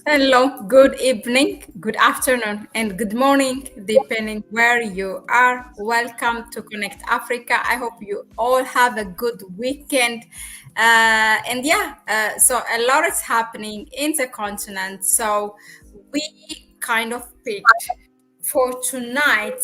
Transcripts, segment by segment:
Hello, good evening, good afternoon, and good morning, depending where you are. Welcome to Connect Africa. I hope you all have a good weekend. So a lot is happening in the continent. So we kind of picked for tonight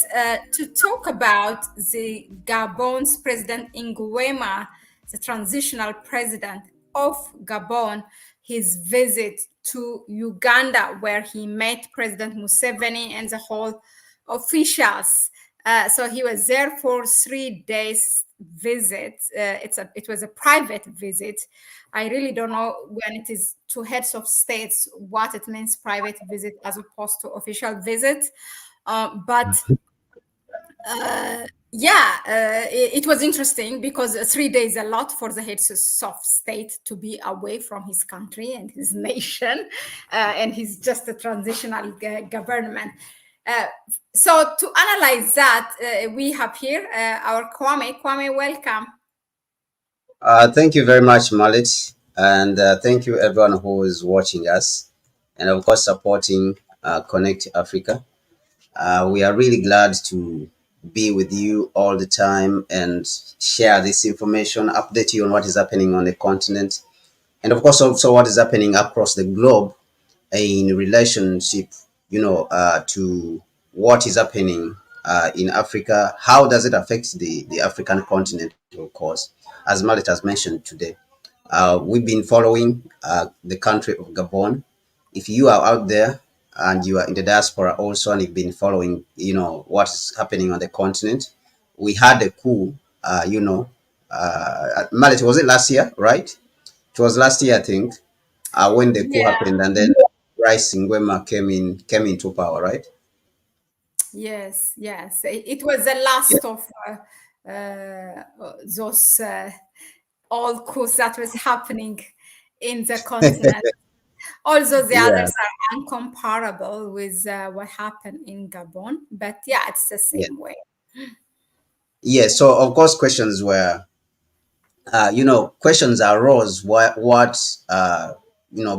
to talk about the Gabon's President Nguema, the transitional president of Gabon, his visit to Uganda, where he met President Museveni and the whole officials. So he was there for 3 days visit. It was a private visit. I really don't know when it is to heads of states what it means private visit as opposed to official visit. But yeah, it was interesting because 3 days a lot for the heads of state to be away from his country and his nation, and he's just a transitional government. Uh, so to analyze that, we have here our Kwame. Kwame, welcome. Thank you very much, Mahlet, and thank you everyone who is watching us, and of course supporting Connect Africa. We are really glad to be with you all the time and share this information, update you on what is happening on the continent, and of course also what is happening across the globe in relationship, to what is happening in Africa. How does it affect the African continent, of course, as Malit has mentioned today. We've been following the country of Gabon. If you are out there and you are in the diaspora also and you've been following, what's happening on the continent, we had a coup, Malit, was it last year, right? It was last year, I think, when the coup Yeah. happened, and then Rice Ngwema came into power, right? Yes, yes. It was the last of those all coups that was happening in the continent. Although the Yeah, others are uncomparable with what happened in Gabon, but yeah, it's the yeah, same way. yeah. So of course, questions arose.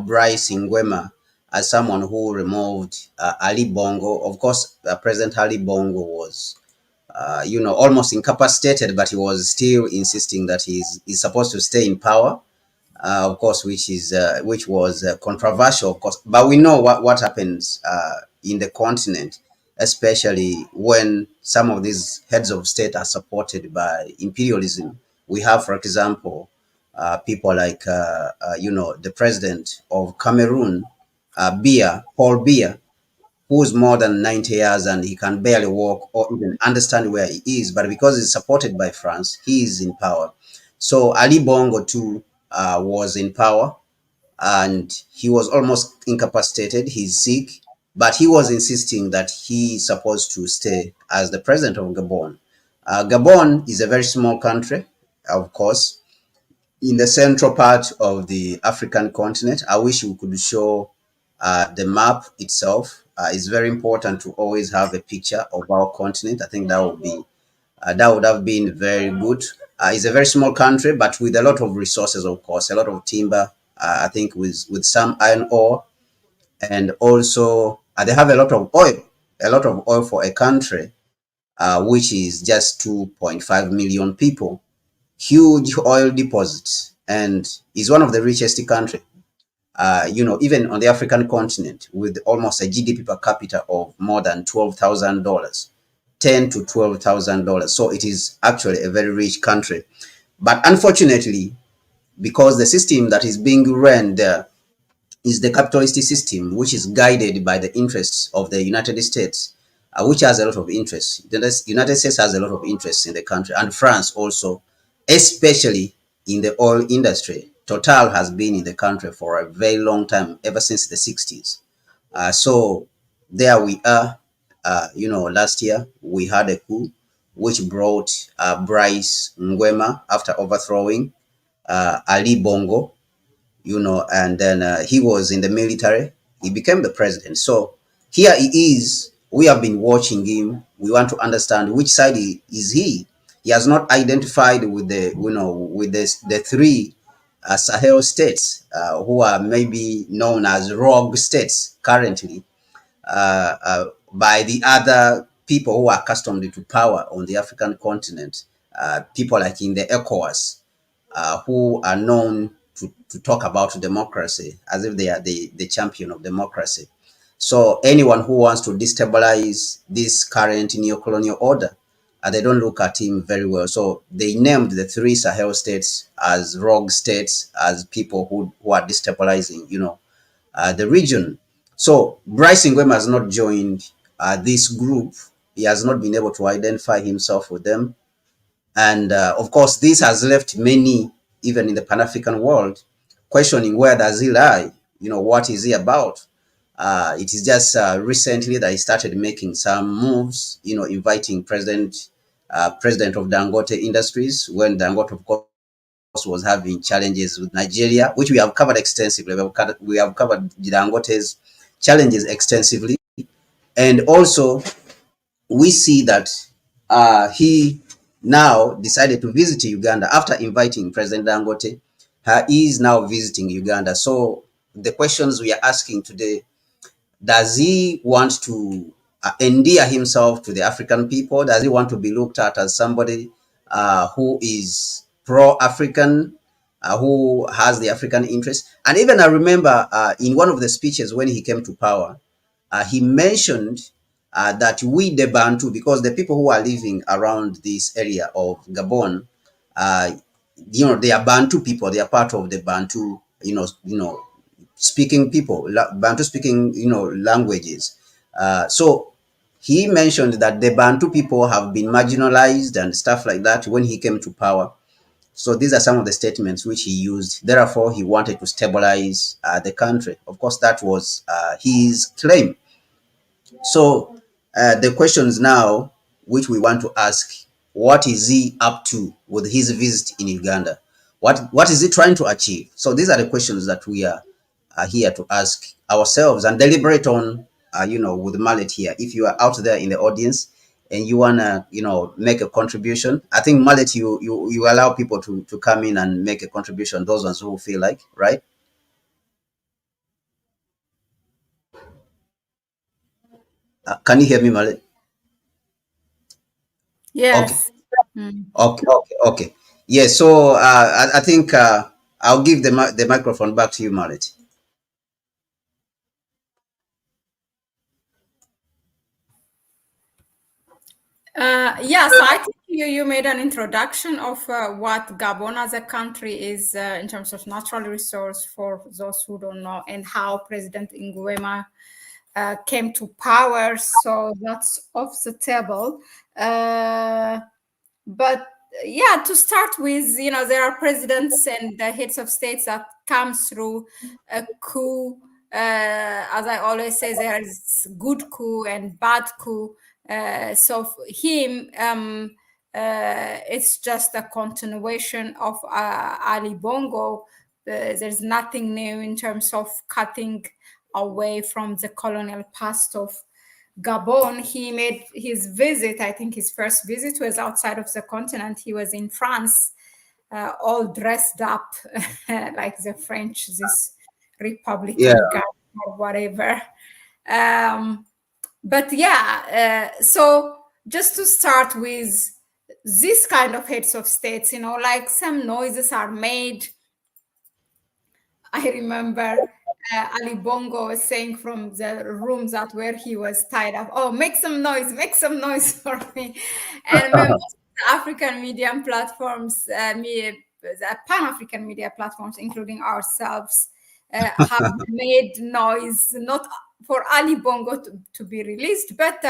Bryce Ngwema, as someone who removed Ali Bongo. Of course, President Ali Bongo was, almost incapacitated, but he was still insisting that he's supposed to stay in power. Of course, which was controversial, of course. But we know what happens in the continent, especially when some of these heads of state are supported by imperialism. We have, for example, people like the president of Cameroon, Paul Biya, who's more than 90 years and he can barely walk or even understand where he is. But because he's supported by France, he is in power. So Ali Bongo too was in power and he was almost incapacitated. He's sick, but he was insisting that he's supposed to stay as the president of Gabon. Gabon is a very small country, of course, in the central part of the African continent. I wish we could show the map itself. It's very important to always have a picture of our continent. I think that would have been very good. It's a very small country, but with a lot of resources, of course, a lot of timber. I think with some iron ore, and also they have a lot of oil for a country which is just 2.5 million people. Huge oil deposits, and is one of the richest country. Even on the African continent, with almost a GDP per capita of more than $12,000, $10,000 to $12,000. So it is actually a very rich country. But unfortunately, because the system that is being run there is the capitalist system, which is guided by the interests of the United States, which has a lot of interests. The United States has a lot of interests in the country, and France also, especially in the oil industry. Total has been in the country for a very long time, ever since the 60s. So there we are. Last year we had a coup which brought Bryce Ngwema after overthrowing Ali Bongo, and then he was in the military. He became the president. So here he is. We have been watching him. We want to understand which side is he. He has not identified with the three. Sahel states, who are maybe known as rogue states currently, by the other people who are accustomed to power on the African continent, people like in the ECOWAS, who are known to talk about democracy as if they are the champion of democracy. So anyone who wants to destabilize this current neo-colonial order, they don't look at him very well. So they named the three Sahel states as rogue states, as people who are destabilizing, the region. So Bryce Ngwema has not joined this group. He has not been able to identify himself with them. And of course, this has left many, even in the Pan-African world, questioning where does he lie? What is he about? It is just recently that he started making some moves, inviting president of Dangote Industries, when Dangote, of course, was having challenges with Nigeria, which we have covered extensively. We have covered Dangote's challenges extensively. And also, we see that he now decided to visit Uganda after inviting President Dangote. He is now visiting Uganda. So the questions we are asking today: does he want to endear himself to the African people? Does he want to be looked at as somebody who is pro-African, who has the African interest? And even I remember in one of the speeches when he came to power, he mentioned that we the Bantu, because the people who are living around this area of Gabon, uh, they are Bantu people. They are part of the Bantu, speaking people, Bantu speaking, languages. So he mentioned that the Bantu people have been marginalized and stuff like that when he came to power. So these are some of the statements which he used. Therefore, he wanted to stabilize the country. Of course, that was his claim. So the questions now, which we want to ask: what is he up to with his visit in Uganda? What is he trying to achieve? So these are the questions that we are here to ask ourselves and deliberate on. With Mahlet here. If you are out there in the audience and you wanna, make a contribution, I think Mahlet, you allow people to come in and make a contribution. Those ones who feel like, right? Can you hear me, Mahlet? Okay. Yes. Mm. Okay, okay, okay. Yeah, so I think I'll give the microphone back to you, Mallet. Yes, I think you made an introduction of what Gabon as a country is in terms of natural resource for those who don't know, and how President Nguema came to power. So that's off the table. But yeah, to start with, there are presidents and the heads of states that come through a coup. As I always say, there is good coup and bad coup. So for him, it's just a continuation of Ali Bongo. There's nothing new in terms of cutting away from the colonial past of Gabon. He made his visit, I think his first visit was outside of the continent. He was in France, all dressed up like the French, this Yeah, Republican guy or whatever. Um, but yeah, so just to start with this kind of heads of states, like some noises are made. I remember Ali Bongo was saying from the rooms that where he was tied up, "Oh, make some noise for me." And when most of the African media platforms, the Pan-African media platforms, including ourselves, have made noise, not for Ali Bongo to be released, but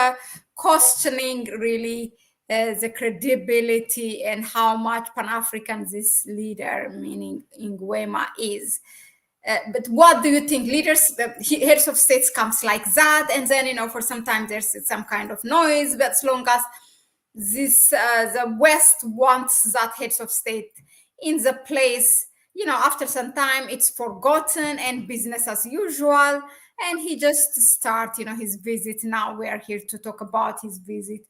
questioning really the credibility and how much Pan-African this leader, meaning Nguema, is. But what do you think? Heads of states comes like that, and then for some time there's some kind of noise. But as long as this, the West wants that heads of state in the place, after some time it's forgotten and business as usual. And he just start, his visit. Now we are here to talk about his visit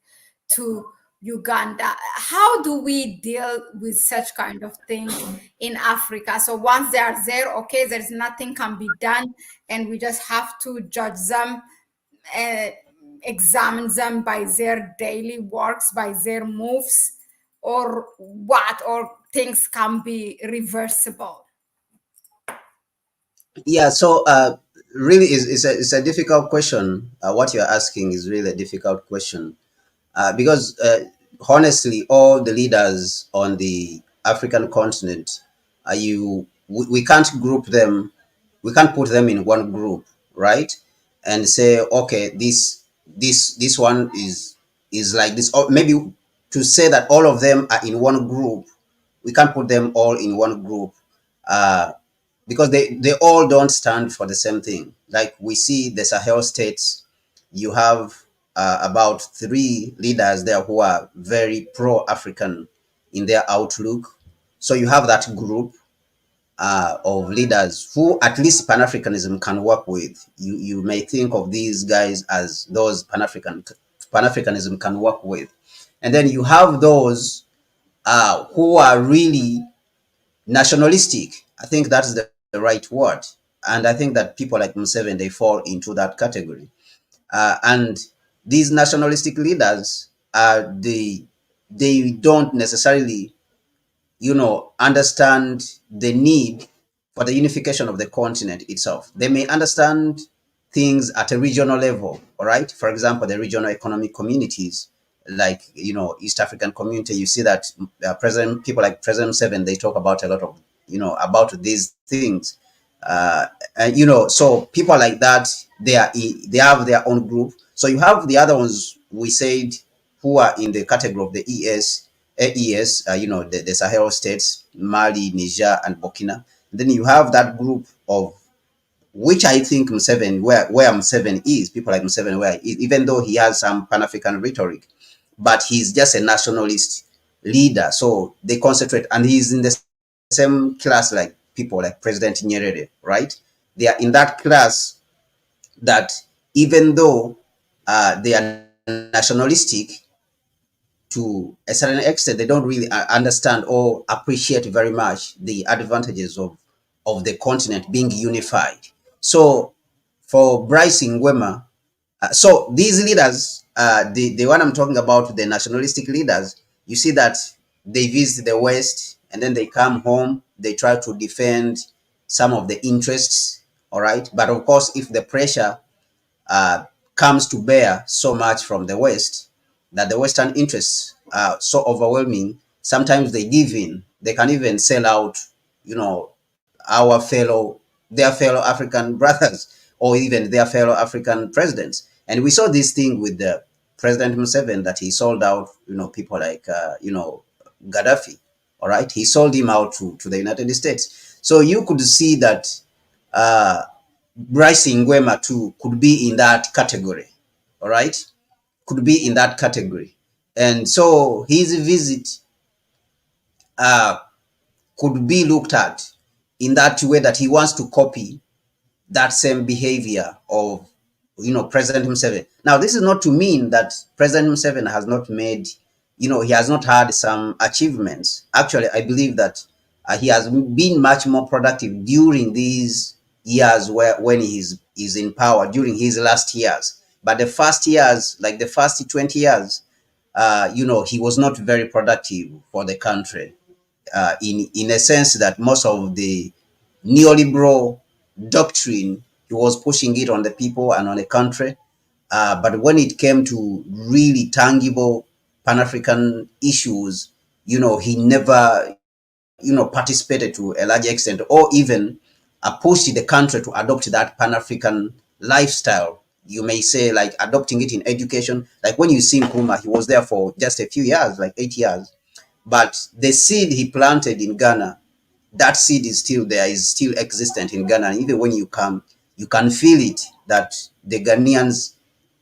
to Uganda. How do we deal with such kind of things in Africa? So once they are there, okay, there's nothing can be done, and we just have to judge them, uh, examine them by their daily works, by their moves, or what, or things can be reversible. Yeah, so really it's a difficult question. What you're asking is really a difficult question, because honestly, all the leaders on the African continent, we can't group them, we can't put them in one group, right? And say, okay, this one is like this, or maybe to say that all of them are in one group, we can't put them all in one group. Uh, because they all don't stand for the same thing. Like we see the Sahel states, you have about three leaders there who are very pro-African in their outlook. So you have that group of leaders who at least Pan-Africanism can work with. You may think of these guys as those Pan-Africanism can work with. And then you have those who are really nationalistic. I think that's the right word. And I think that people like Museveni, they fall into that category. And these nationalistic leaders, they don't necessarily, understand the need for the unification of the continent itself. They may understand things at a regional level, all right? For example, the regional economic communities, like, East African community, you see that people like President Seven, they talk about a lot of, about these things. Uh, and, so people like that, they have their own group. So you have the other ones we said who are in the category of the AES, the Sahel states, Mali, Niger, and Burkina. Then you have that group of which I think Museveni, where Museveni is, people like Museveni, even though he has some Pan-African rhetoric, but he's just a nationalist leader. So they concentrate, and he's in the same class like people like President Nyerere, right? They are in that class that even though they are nationalistic, to a certain extent, they don't really understand or appreciate very much the advantages of the continent being unified. So, for Bryce Ngwema, so these leaders, the one I'm talking about, the nationalistic leaders, you see that they visit the West and then they come home, they try to defend some of the interests, all right? But of course, if the pressure uh, comes to bear so much from the West, that the Western interests are so overwhelming, sometimes they give in. They can even sell out, you know, their fellow African brothers, or even their fellow African presidents. And we saw this thing with the President Museveni, that he sold out, people like, Gaddafi. All right. He sold him out to the United States. So you could see that uh, Bryce Ngwema too could be in that category. All right. Could be in that category. And so his visit uh, could be looked at in that way, that he wants to copy that same behavior of, President Museveni. Now, this is not to mean that President Museveni has not made, he has not had some achievements. Actually, I believe that he has been much more productive during these years when he's in power, during his last years. But the first years, like the first 20 years, he was not very productive for the country, in a sense that most of the neoliberal doctrine, he was pushing it on the people and on the country. But when it came to really tangible Pan-African issues, he never, participated to a large extent, or even pushed the country to adopt that Pan-African lifestyle. You may say, like adopting it in education. Like when you see Nkrumah, he was there for just a few years, like 8 years. But the seed he planted in Ghana, that seed is still there, is still existent in Ghana. And even when you come, you can feel it, that the Ghanaians,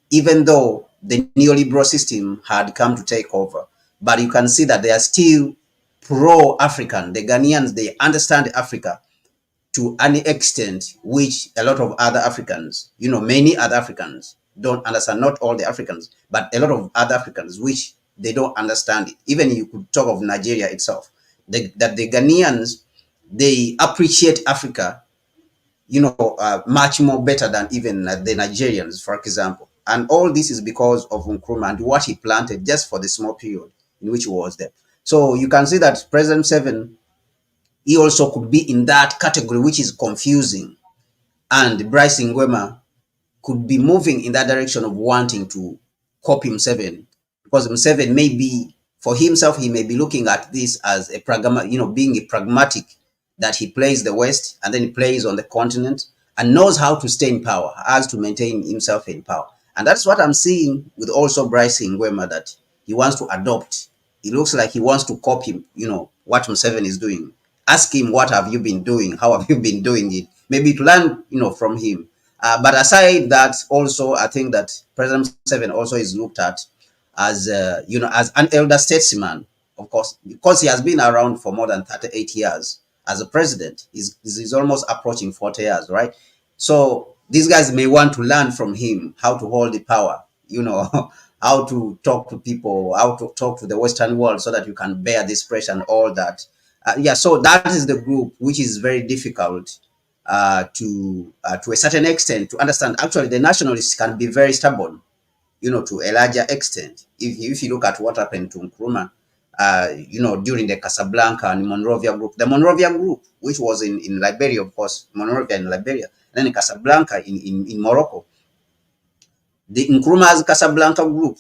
even though the neoliberal system had come to take over, but you can see that they are still pro-African. The Ghanaians, they understand Africa to an extent which a lot of other Africans, many other Africans don't understand. Not all the Africans, but a lot of other Africans, which they don't understand it. Even you could talk of Nigeria itself, that the Ghanaians, they appreciate Africa, much more better than even the Nigerians, for example. And all this is because of Nkrumah and what he planted just for the small period in which he was there. So you can see that President Seven, he also could be in that category, which is confusing. And Bryce Ngwema could be moving in that direction of wanting to copy Museveni, because Museveni may be, for himself, he may be looking at this as a being a pragmatic, that he plays the West and then he plays on the continent and knows how to stay in power, has to maintain himself in power. And that's what I'm seeing with also Bryce Ngwema, that he wants to adopt. It looks like he wants to copy, what Museveni is doing. Ask him, what have you been doing? How have you been doing it? Maybe to learn, from him. But aside that, also, I think that President Seven also is looked at as, as an elder statesman, of course, because he has been around for more than 38 years as a president. He's almost approaching 40 years, right? So these guys may want to learn from him how to hold the power, how to talk to people, how to talk to the Western world so that you can bear this pressure and all that. Yeah, so that is the group which is very difficult to a certain extent to understand. Actually, the nationalists can be very stubborn, to a larger extent. If you look at what happened to Nkrumah, during the Casablanca and Monrovia group, the Monrovia group, which was in Liberia, of course, Monrovia in Liberia, and then in Casablanca in Morocco, the Nkrumah's Casablanca group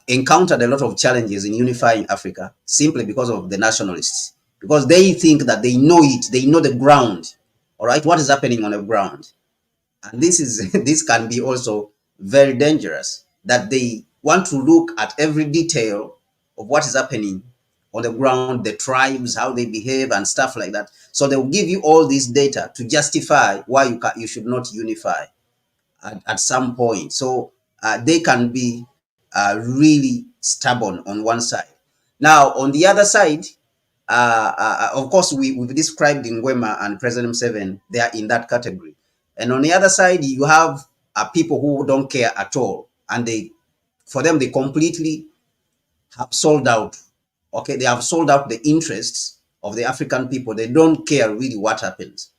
encountered a lot of challenges in unifying Africa simply because of the nationalists, because they think that they know it, they know the ground, all right, what is happening on the ground. And this is this can be also very dangerous, that they want to look at every detail of what is happening on the ground, the tribes, how they behave and stuff like that. So they will give you all this data to justify why you should not unify at some point. So they can be really stubborn on one side. Now, on the other side, of course, we've described Ngwema and President Seven, they are in that category. And on the other side, you have people who don't care at all. And for them, they completely have sold out. Okay, they have sold out the interests of the African people. They don't care really what happens.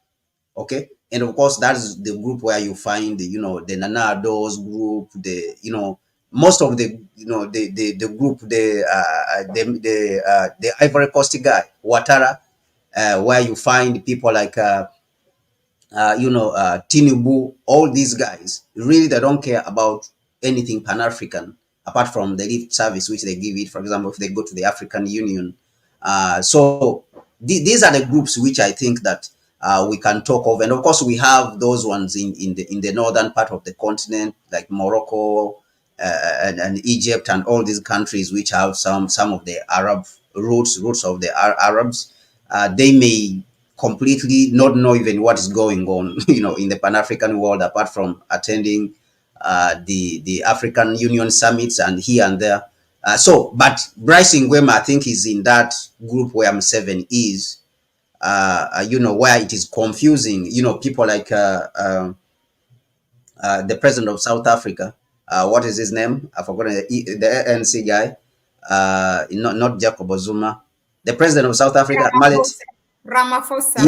Okay, and of course that's the group where you find the Nana Ado's group, most of the group, the Ivory Coast guy Ouattara, where you find people like Tinubu, all these guys, really they don't care about anything Pan-African apart from the lip service which they give it. For example, if they go to the African Union, so these are the groups which I think that we can talk of. And of course, we have those ones in the northern part of the continent, like Morocco and Egypt and all these countries which have some of the Arab roots of the Arabs. They may completely not know even what is going on, in the Pan-African world, apart from attending the African Union summits and here and there. But Bryce Ngwema, I think, is in that group where M7 is, where it is confusing. People like the president of South Africa, what is his name? I forgot, the ANC guy, not Jacob Zuma, the president of South Africa, Mahlet. Ramaphosa.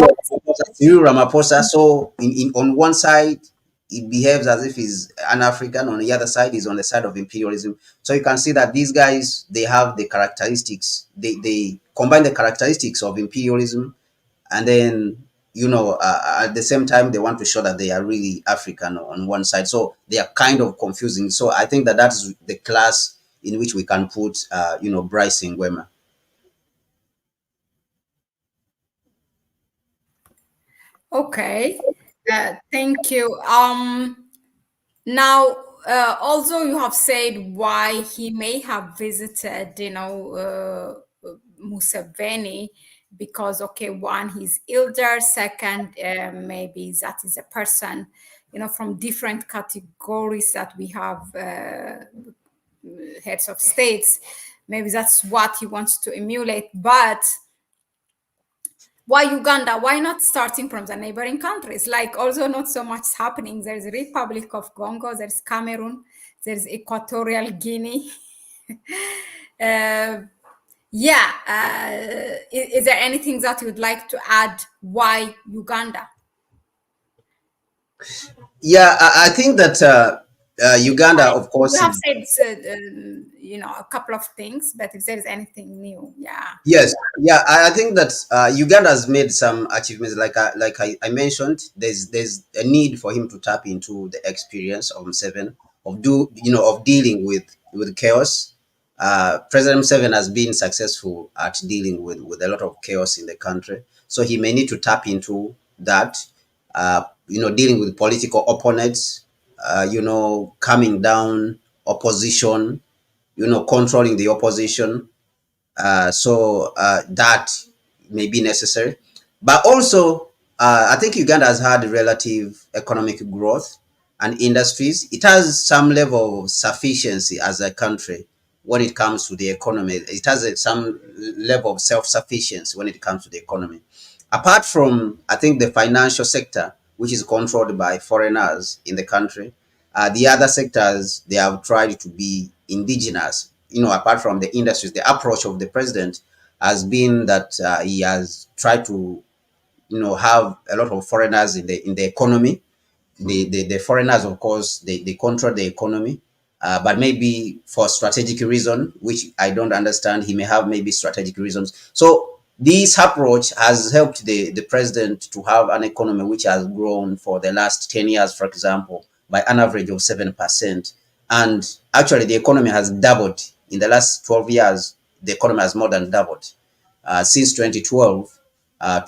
Yeah, Ramaphosa. So on one side, it behaves as if he's an African. On the other side, he's on the side of imperialism. So you can see that these guys, they have the characteristics. They combine the characteristics of imperialism, and then at the same time, they want to show that they are really African on one side. So they are kind of confusing. So I think that that's the class in which we can put, Bryce Ngwema. Okay, thank you. Now, although you have said why he may have visited, Museveni, because okay, one, he's elder, second, maybe that is a person, from different categories that we have, heads of states. Maybe that's what he wants to emulate, but why Uganda? Why not starting from the neighboring countries? Like, also not so much happening. There's Republic of Congo, there's Cameroon, there's Equatorial Guinea. Uh, yeah. Is there anything that you would like to add? Why Uganda? Yeah, I think that Uganda, of You course, have is. said, a couple of things, but if there is anything new, yeah. Yes, yeah, I think that Uganda has made some achievements. Like I mentioned, there's a need for him to tap into the experience of Museveni of dealing with chaos. President Museveni has been successful at dealing with a lot of chaos in the country, so he may need to tap into that. Dealing with political opponents, calming down opposition, controlling the opposition, so that may be necessary. But also, I think Uganda has had relative economic growth and industries. It has some level of sufficiency as a country when it comes to the economy. It has some level of self-sufficiency when it comes to the economy. Apart from, I think, the financial sector, which is controlled by foreigners in the country, the other sectors, they have tried to be indigenous. Apart from the industries, the approach of the president has been that he has tried to, have a lot of foreigners in the economy. The foreigners, of course, they control the economy, but maybe for strategic reason, which I don't understand. He may have maybe strategic reasons. So this approach has helped the president to have an economy which has grown for the last 10 years, for example, by an average of 7%. And actually, the economy has doubled in the last 12 years. The economy has more than doubled since 2012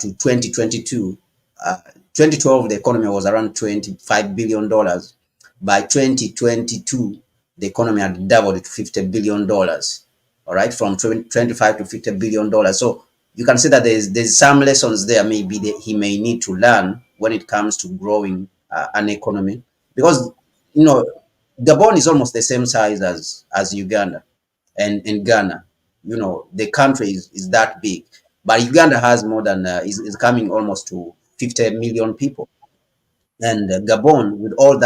to 2022. 2012, the economy was around $25 billion. By 2022, the economy had doubled to $50 billion. All right, from 25 to $50 billion. So you can see that there's some lessons there maybe that he may need to learn when it comes to growing an economy, because you know Gabon is almost the same size as Uganda and Ghana. The country is that big, but Uganda has more than is coming almost to 50 million people, and Gabon, with all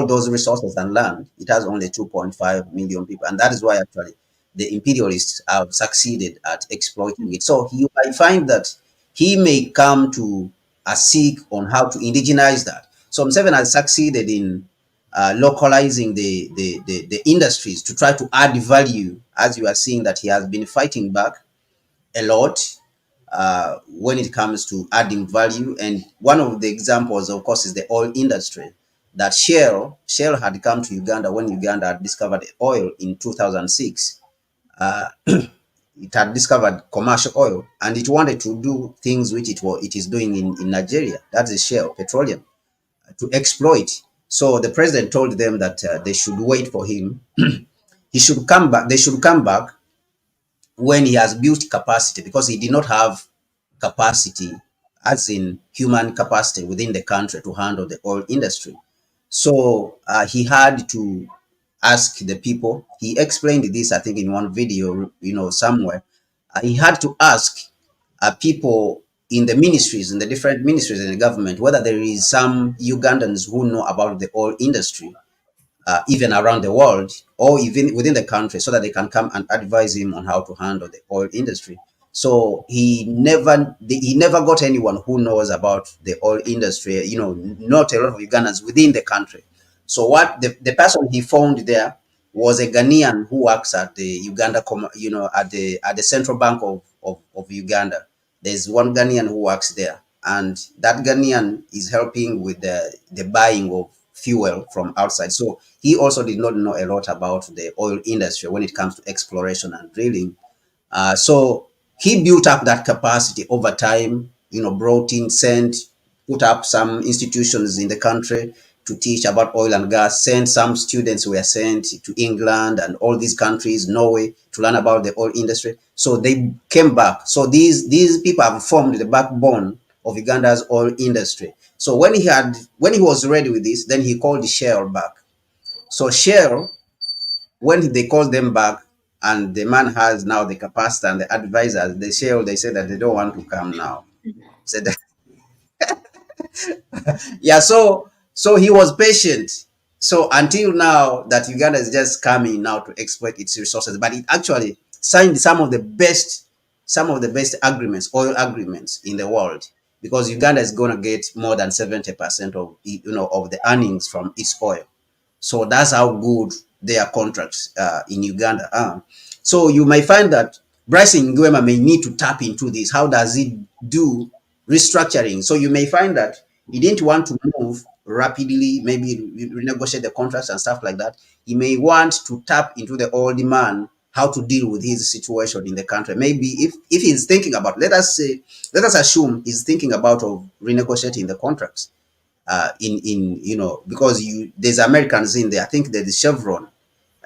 those resources and land, it has only 2.5 million people, and that is why actually the imperialists have succeeded at exploiting it. So I find that he may come to a seek on how to indigenize that. So Museveni has succeeded in localizing the industries to try to add value, as you are seeing that he has been fighting back a lot when it comes to adding value. And one of the examples, of course, is the oil industry. That Shell had come to Uganda when Uganda had discovered oil in 2006. It had discovered commercial oil, and it wanted to do things which it is doing in Nigeria. That's the Shell petroleum, to exploit. So the president told them that they should wait for him. He should come back. They should come back when he has built capacity, because he did not have capacity, as in human capacity within the country, to handle the oil industry. So he had to ask the people. He explained this, I think, in one video, somewhere. He had to ask people in the ministries, in the different ministries in the government, whether there is some Ugandans who know about the oil industry, even around the world or even within the country, so that they can come and advise him on how to handle the oil industry. So he never got anyone who knows about the oil industry. Not a lot of Ugandans within the country. So what the person he found there was a Ghanaian who works at the Uganda, at the central bank of Uganda. There's one Ghanaian who works there, and that Ghanaian is helping with the buying of fuel from outside. So he also did not know a lot about the oil industry when it comes to exploration and drilling. So he built up that capacity over time, brought in, sent, put up some institutions in the country to teach about oil and gas, sent some students were sent to England and all these countries, Norway, to learn about the oil industry. So they came back. So these people have formed the backbone of Uganda's oil industry. So when he was ready with this, then he called Shell back. So Shell, when they called them back, and the man has now the capacity and the advisors, the Shell, they said that they don't want to come now. Said, yeah. So he was patient. So until now, that Uganda is just coming now to exploit its resources, but it actually signed some of the best agreements, oil agreements in the world, because Uganda is going to get more than 70% of of the earnings from its oil. So that's how good their contracts in Uganda are. So you may find that Bryson Nguema may need to tap into this. How does he do restructuring? So you may find that he didn't want to move rapidly, maybe renegotiate the contracts and stuff like that. He may want to tap into the old man, how to deal with his situation in the country. Maybe if he's thinking about, let us assume he's thinking about of renegotiating the contracts in because there's Americans in there. I think there is Chevron.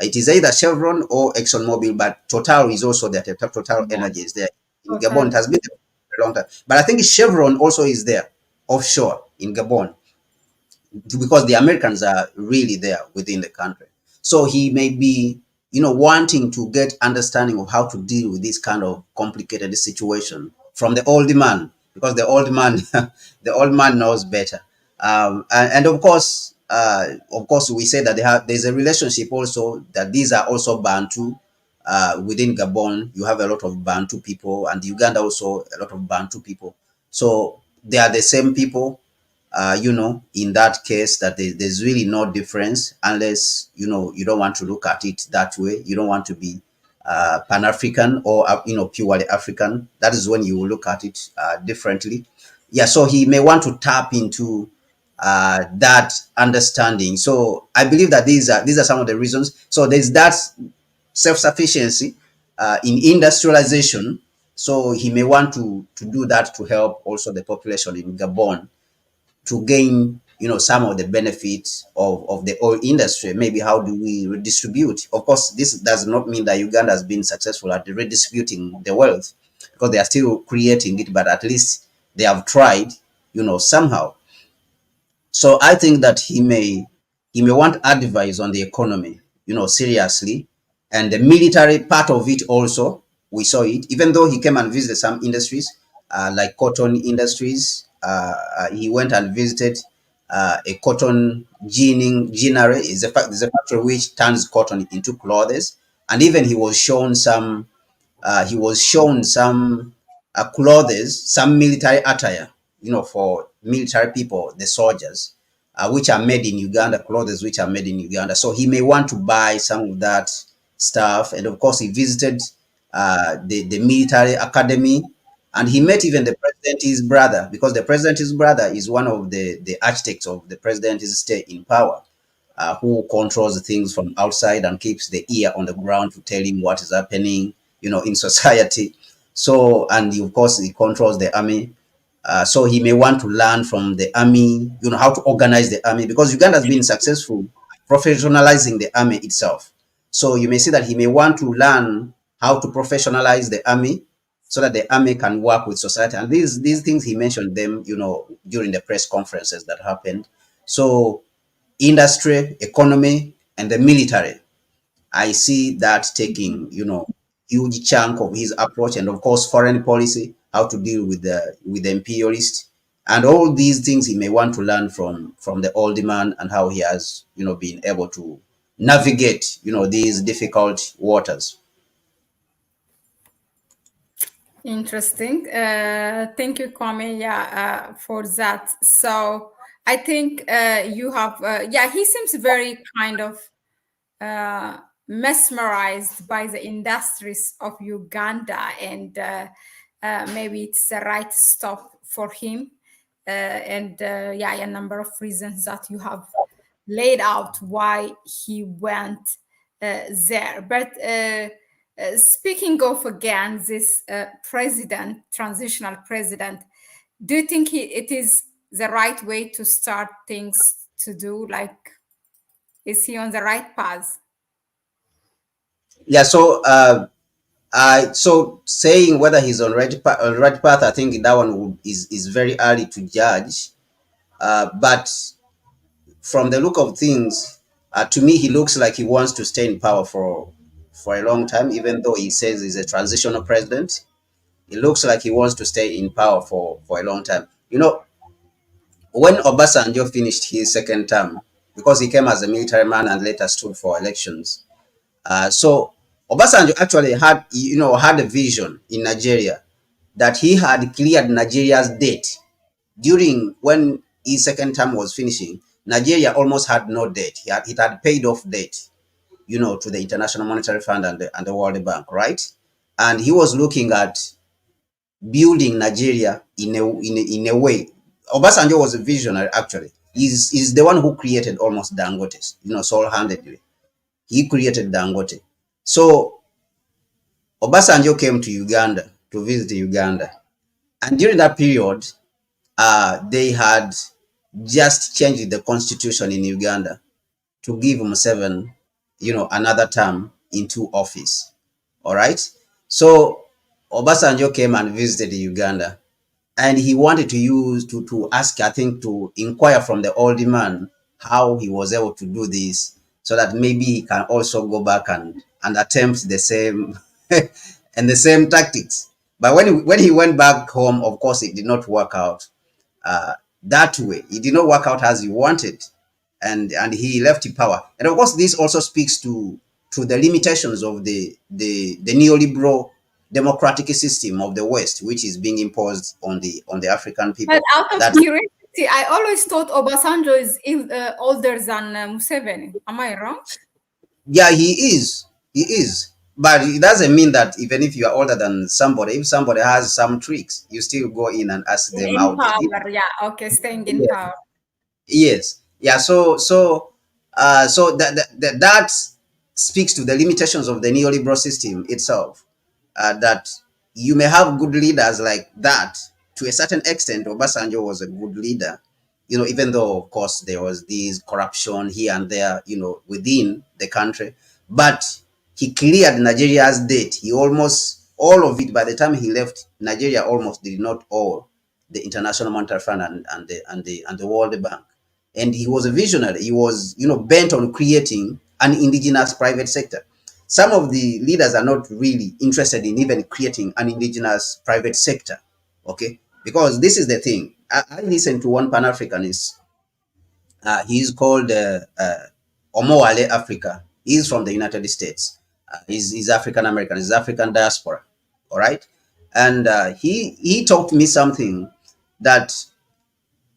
It is either Chevron or ExxonMobil, but Total is also there. Total Yeah, Energy is there in Gabon. It totally. has been there for a long time, but I think Chevron also is there offshore in Gabon because the Americans are really there within the country. So he may be, wanting to get understanding of how to deal with this kind of complicated situation from the old man, because the old man, the old man knows better. And of course, we say that there's a relationship also that these are also Bantu. Within Gabon, you have a lot of Bantu people, and Uganda also a lot of Bantu people. So they are the same people, in that case, that there's really no difference unless, you don't want to look at it that way. You don't want to be Pan-African or, purely African. That is when you will look at it differently. Yeah, so he may want to tap into that understanding. So I believe that these are some of the reasons. So there's that self-sufficiency in industrialization. So he may want to do that to help also the population in Gabon to gain, some of the benefits of the oil industry. Maybe how do we redistribute? Of course, this does not mean that Uganda has been successful at redistributing the wealth, because they are still creating it, but at least they have tried, somehow. So I think that he may want advice on the economy, seriously, and the military part of it also. We saw it, even though he came and visited some industries, like cotton industries. He went and visited a cotton ginnery. Is a factory which turns cotton into clothes, and even he was shown some clothes, some military attire, for military people, the soldiers, which are made in Uganda, clothes which are made in Uganda. So he may want to buy some of that stuff. And of course, he visited the military academy, and he met even the president, his brother, because the president, his brother, is one of the architects of the president's stay in power, who controls things from outside and keeps the ear on the ground to tell him what is happening, in society. So, and of course, he controls the army. So he may want to learn from the army, how to organize the army, because Uganda has been successful professionalizing the army itself. So you may see that he may want to learn how to professionalize the army so that the army can work with society. And these things he mentioned them, during the press conferences that happened. So industry, economy, and the military, I see that taking, huge chunk of his approach, and of course foreign policy, how to deal with the imperialists, and all these things he may want to learn from the old man, and how he has, been able to navigate, these difficult waters. Interesting. Thank you, Kwame, yeah, for that. So I think you have, yeah, he seems very kind of mesmerized by the industries of Uganda, and maybe it's the right stop for him. And yeah, a number of reasons that you have laid out why he went there. But speaking of again this president, transitional president, do you think it is the right way to start things to do? Like, is he on the right path? Yeah. So saying whether he's on right path, I think that one is very early to judge. But from the look of things, to me, he looks like he wants to stay in power for a long time, even though he says he's a transitional president. It looks like he wants to stay in power for a long time. When Obasanjo finished his second term, because he came as a military man and later stood for elections. So Obasanjo actually had a vision in Nigeria that he had cleared Nigeria's debt during when his second term was finishing. Nigeria almost had no debt. It had paid off debt, to the International Monetary Fund and the World Bank, right? And he was looking at building Nigeria in a way. Obasanjo was a visionary actually. He's the one who created almost Dangote, sole-handedly. He created Dangote. So Obasanjo came to Uganda to visit Uganda. And during that period, they had just changed the constitution in Uganda to give Museveni, another term into office. All right. So Obasanjo came and visited Uganda, and he wanted to ask, I think, to inquire from the old man how he was able to do this, so that maybe he can also go back and attempt the same and the same tactics. But when he went back home, of course, it did not work out uh, that way. It did not work out as he wanted, and he left power. And of course, this also speaks to the limitations of the neoliberal democratic system of the West, which is being imposed on the African But people. out of That curiosity, I always thought Obasanjo is older than Museveni. Am I wrong? Yeah, he is, but it doesn't mean that even if you are older than somebody, if somebody has some tricks, you still go in and ask them In how they did. power, yeah. Okay, staying in Yes. power. Yes. Yeah. So that speaks to the limitations of the neoliberal system itself. That you may have good leaders like that to a certain extent. Obasanjo was a good leader, even though of course there was this corruption here and there, within the country, but he cleared Nigeria's debt. He almost all of it. By the time he left, Nigeria almost did not owe the International Monetary Fund and the World Bank. And he was a visionary. He was, bent on creating an indigenous private sector. Some of the leaders are not really interested in even creating an indigenous private sector, okay? Because this is the thing. I listened to one Pan-Africanist. He's called Omowale Africa. He's from the United States. He's African American. He's African diaspora. All right, and he taught me something that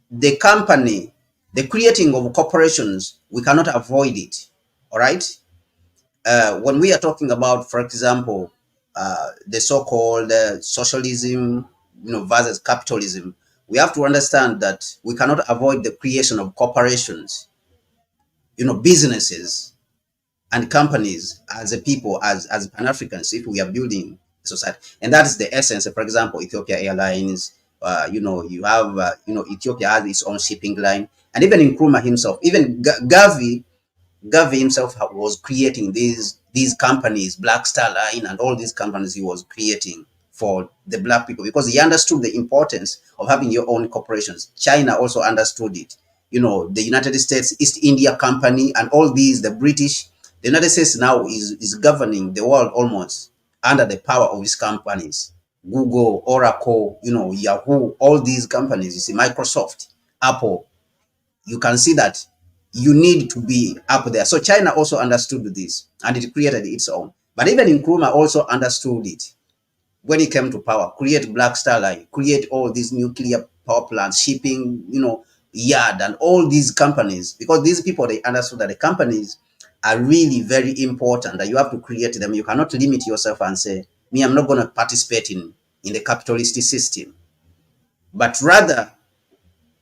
the company, the creating of corporations, we cannot avoid it. All right, when we are talking about, for example, the so-called socialism, versus capitalism, we have to understand that we cannot avoid the creation of corporations, businesses and companies as a people, as Pan-Africans, if we are building a society. And that is the essence. For example, Ethiopia Airlines, you have, Ethiopia has its own shipping line. And even Nkrumah himself, even Gavi himself was creating these companies, Black Star Line and all these companies he was creating for the black people, because he understood the importance of having your own corporations. China also understood it. The United States East India Company and all these, the British, the United States now is governing the world almost under the power of these companies. Google, Oracle, Yahoo, all these companies, you see, Microsoft, Apple, you can see that you need to be up there. So China also understood this and it created its own. But even Nkrumah also understood it when he came to power. Create Black Star Line, create all these nuclear power plants, shipping, yard, and all these companies, because these people, they understood that the companies are really very important, that you have to create them. You cannot limit yourself and say, me, I'm not going to participate in the capitalist system, but rather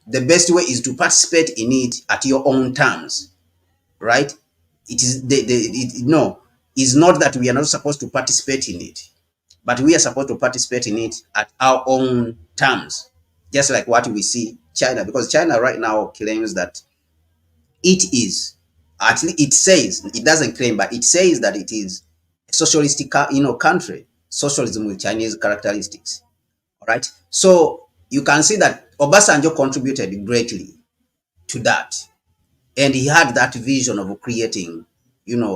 the best way is to participate in it at your own terms, right? It is no, it's not that we are not supposed to participate in it, but we are supposed to participate in it at our own terms, just like what we see China, because China right now claims that it is, at least it says, it doesn't claim, but it says that it is a socialistic, country, socialism with Chinese characteristics. All right. So you can see that Obasanjo contributed greatly to that. And he had that vision of creating,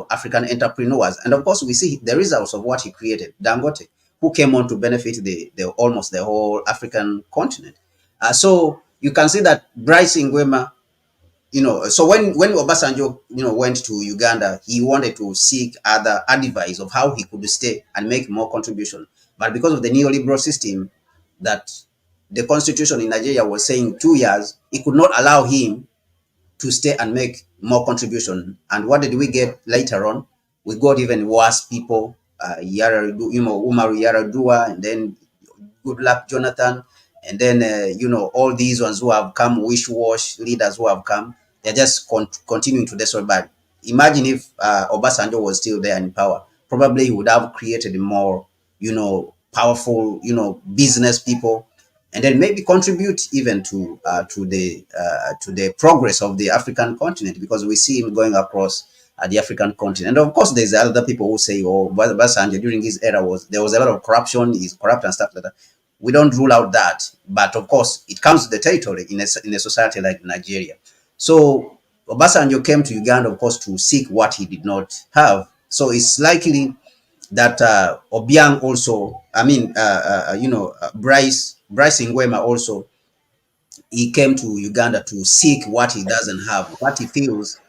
African entrepreneurs. And of course, we see the results of what he created, Dangote, who came on to benefit the almost the whole African continent. So you can see that Bryce Ngwema so when Obasanjo, went to Uganda, he wanted to seek other advice of how he could stay and make more contribution. But because of the neoliberal system, that the constitution in Nigeria was saying 2 years, it could not allow him to stay and make more contribution. And what did we get later on? We got even worse people, Umaru Yaradua, and then Good Luck Jonathan, and then all these ones who have come, wish-wash leaders who have come, they're just continuing to destroy. But imagine if Obasanjo was still there in power, probably he would have created more, powerful, business people, and then maybe contribute even to the progress of the African continent, because we see him going across the African continent. And of course, there's other people who say, "Oh, Obasanjo during his era there was a lot of corruption. He's corrupt and stuff like that." We don't rule out that, but of course, it comes to the territory in a society like Nigeria. So Obasanjo came to Uganda, of course, to seek what he did not have. So it's likely that Obiang also, Bryce Ngwema also, he came to Uganda to seek what he doesn't have, what he feels,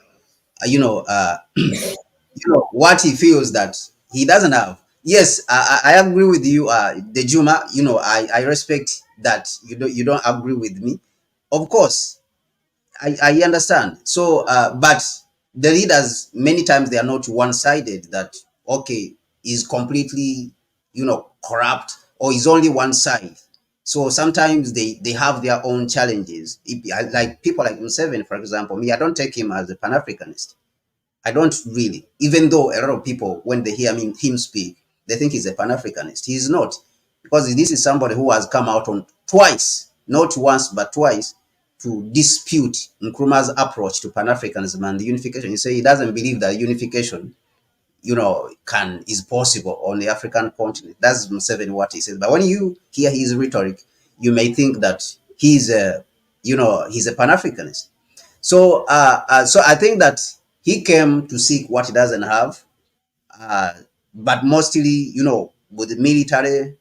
what he feels that he doesn't have. Yes, I agree with you, the Juma. I respect that you don't agree with me. Of course, I understand. So, but the leaders, many times they are not one-sided. That okay is completely, corrupt, or is only one side. So sometimes they have their own challenges. Like people like Museveni, for example, me, I don't take him as a Pan-Africanist. I don't really, even though a lot of people, when they hear him speak, they think he's a Pan-Africanist. He's not, because this is somebody who has come out on twice, not once, but twice, to dispute Nkrumah's approach to Pan-Africanism and the unification. He say he doesn't believe that unification, is possible on the African continent. That's Museveni what he says. But when you hear his rhetoric, you may think that he's a Pan-Africanist. So I think that he came to seek what he doesn't have, uh, but mostly, with the military,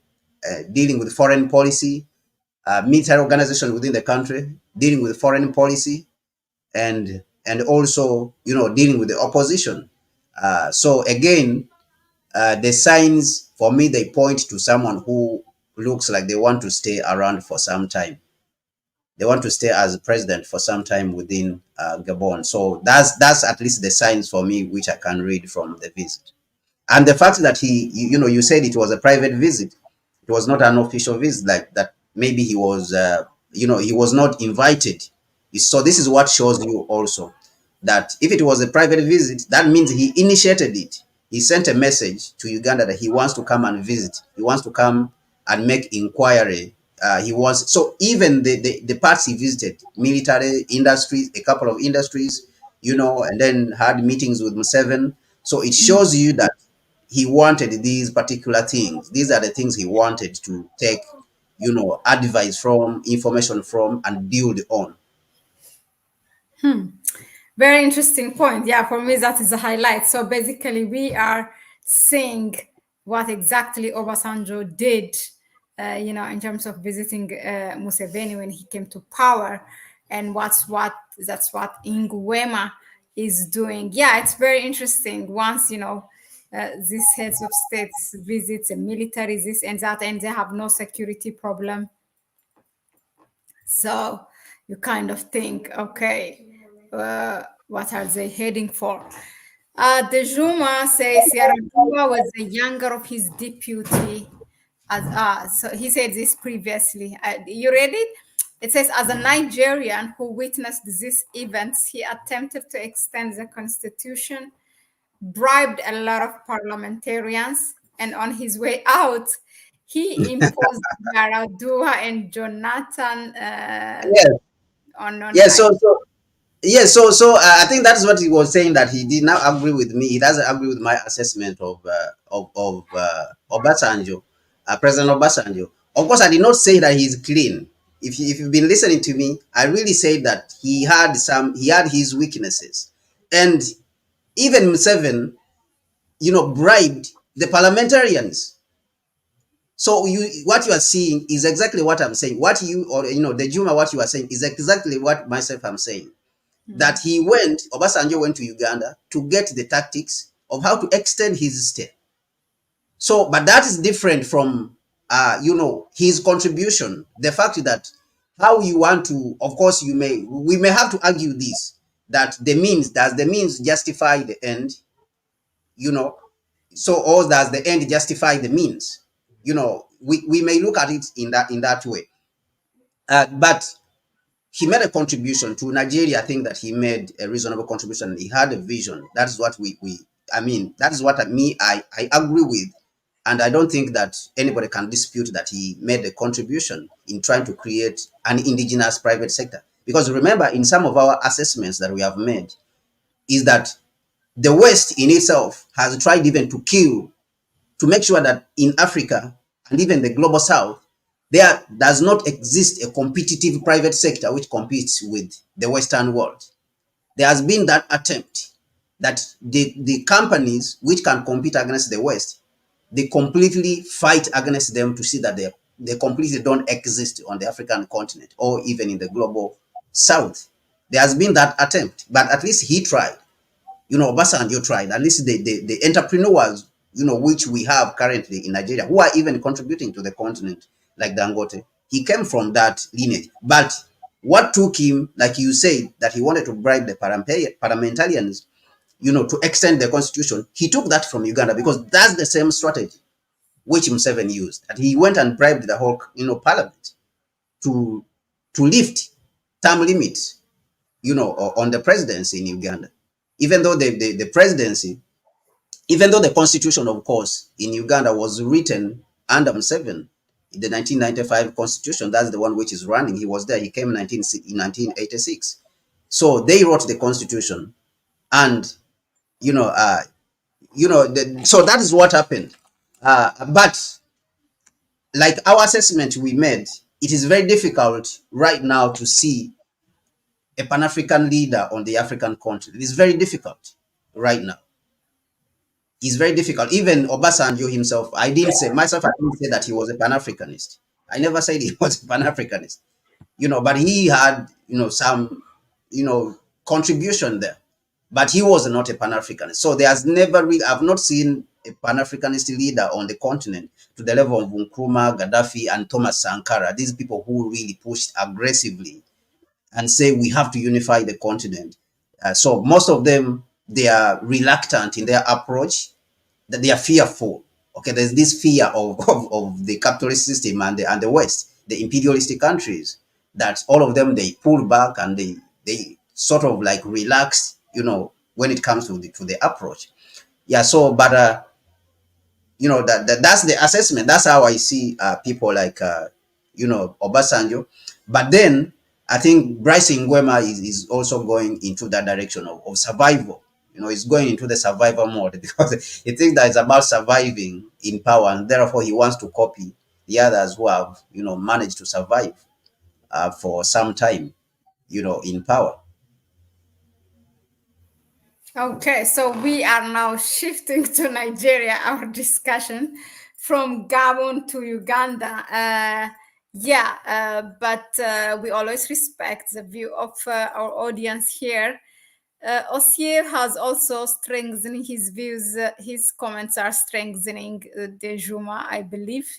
dealing with foreign policy, military organization within the country, dealing with foreign policy, and also, dealing with the opposition. So again, the signs for me, they point to someone who looks like they want to stay around for some time. They want to stay as president for some time within Gabon. So that's at least the signs for me which I can read from the visit. And the fact that you said it was a private visit, it was not an official visit, like that. Maybe he was, he was not invited. So this is what shows you also that if it was a private visit, that means he initiated it. He sent a message to Uganda that he wants to come and visit. He wants to come and make inquiry. He wants, so even the parts he visited, military, industries, a couple of industries, and then had meetings with Museveni. So it shows you that he wanted these particular things. These are the things he wanted to take, advice from, information from, and build on. Very interesting point. Yeah, for me, that is a highlight. So basically, we are seeing what exactly Obasanjo did, in terms of visiting Museveni when he came to power, and that's what Ingwema is doing. Yeah, it's very interesting. Once these heads of states visits a military, this and that, and they have no security problem. So you kind of think, okay, what are they heading for? The Juma says Yaradua was the younger of his deputy. So he said this previously. You read it? It says, as a Nigerian who witnessed these events, he attempted to extend the constitution, bribed a lot of parliamentarians, and on his way out, he imposed Yaradua and Jonathan Yes, on yes. Nigeria. I think that's what he was saying, that he did not agree with me. He doesn't agree with my assessment of Obasanjo, President Obasanjo. Of course, I did not say that he's clean. If you've been listening to me, I really said that he had his weaknesses, and even Museveni, bribed the parliamentarians. So what you are seeing is exactly what I'm saying. What you, or the Juma, what you are saying is exactly what myself I'm saying. that Obasanjo went to Uganda to get the tactics of how to extend his stay. So, but that is different from, his contribution. The fact that how you want to, of course, we may have to argue this, that does the means justify the end, you know, so, or does the end justify the means? We may look at it in that way. But he made a contribution to Nigeria. I think that he made a reasonable contribution. He had a vision. That is what that is what I agree with. And I don't think that anybody can dispute that he made a contribution in trying to create an indigenous private sector. Because remember, in some of our assessments that we have made, is that the West in itself has tried even to make sure that in Africa and even the global South, there does not exist a competitive private sector which competes with the Western world. There has been that attempt that the companies which can compete against the West, they completely fight against them to see that they completely don't exist on the African continent or even in the global South. There has been that attempt, but at least he tried. Obasanjo tried. At least the entrepreneurs, which we have currently in Nigeria, who are even contributing to the continent, like Dangote, he came from that lineage. But what took him, like you said, that he wanted to bribe the parliamentarians, to extend the constitution, he took that from Uganda because that's the same strategy which Museveni used. That he went and bribed the whole, parliament to lift term limits, on the presidency in Uganda. Even though the presidency, even though the constitution, of course, in Uganda was written under Museveni, the 1995 constitution, that's the one which is running. He was there. He came in 1986. So they wrote the constitution, and so that is what happened. But like our assessment we made, it is very difficult right now to see a Pan-African leader on the African continent. It is very difficult right now. It's very difficult. Even Obasanjo himself, I didn't say that he was a Pan-Africanist. I never said he was a Pan-Africanist. But he had, some, contribution there. But he was not a Pan-Africanist. So I've not seen a Pan-Africanist leader on the continent to the level of Nkrumah, Gaddafi, and Thomas Sankara. These people who really pushed aggressively and say we have to unify the continent. So most of them, they are reluctant in their approach, that they are fearful. Okay, there's this fear of the capitalist system and the West, the imperialistic countries, that all of them, they pull back and they sort of like relax, when it comes to the approach. Yeah, so, but that's the assessment. That's how I see people like Obasanjo. But then I think Bryce Ngwema is also going into that direction of survival. He's going into the survival mode because he thinks that it's about surviving in power, and therefore he wants to copy the others who have managed to survive for some time in power. Okay, so we are now shifting to Nigeria, our discussion from Gabon to Uganda. But we always respect the view of our audience here. Osier has also strengthened his views. His comments are strengthening the Juma, I believe.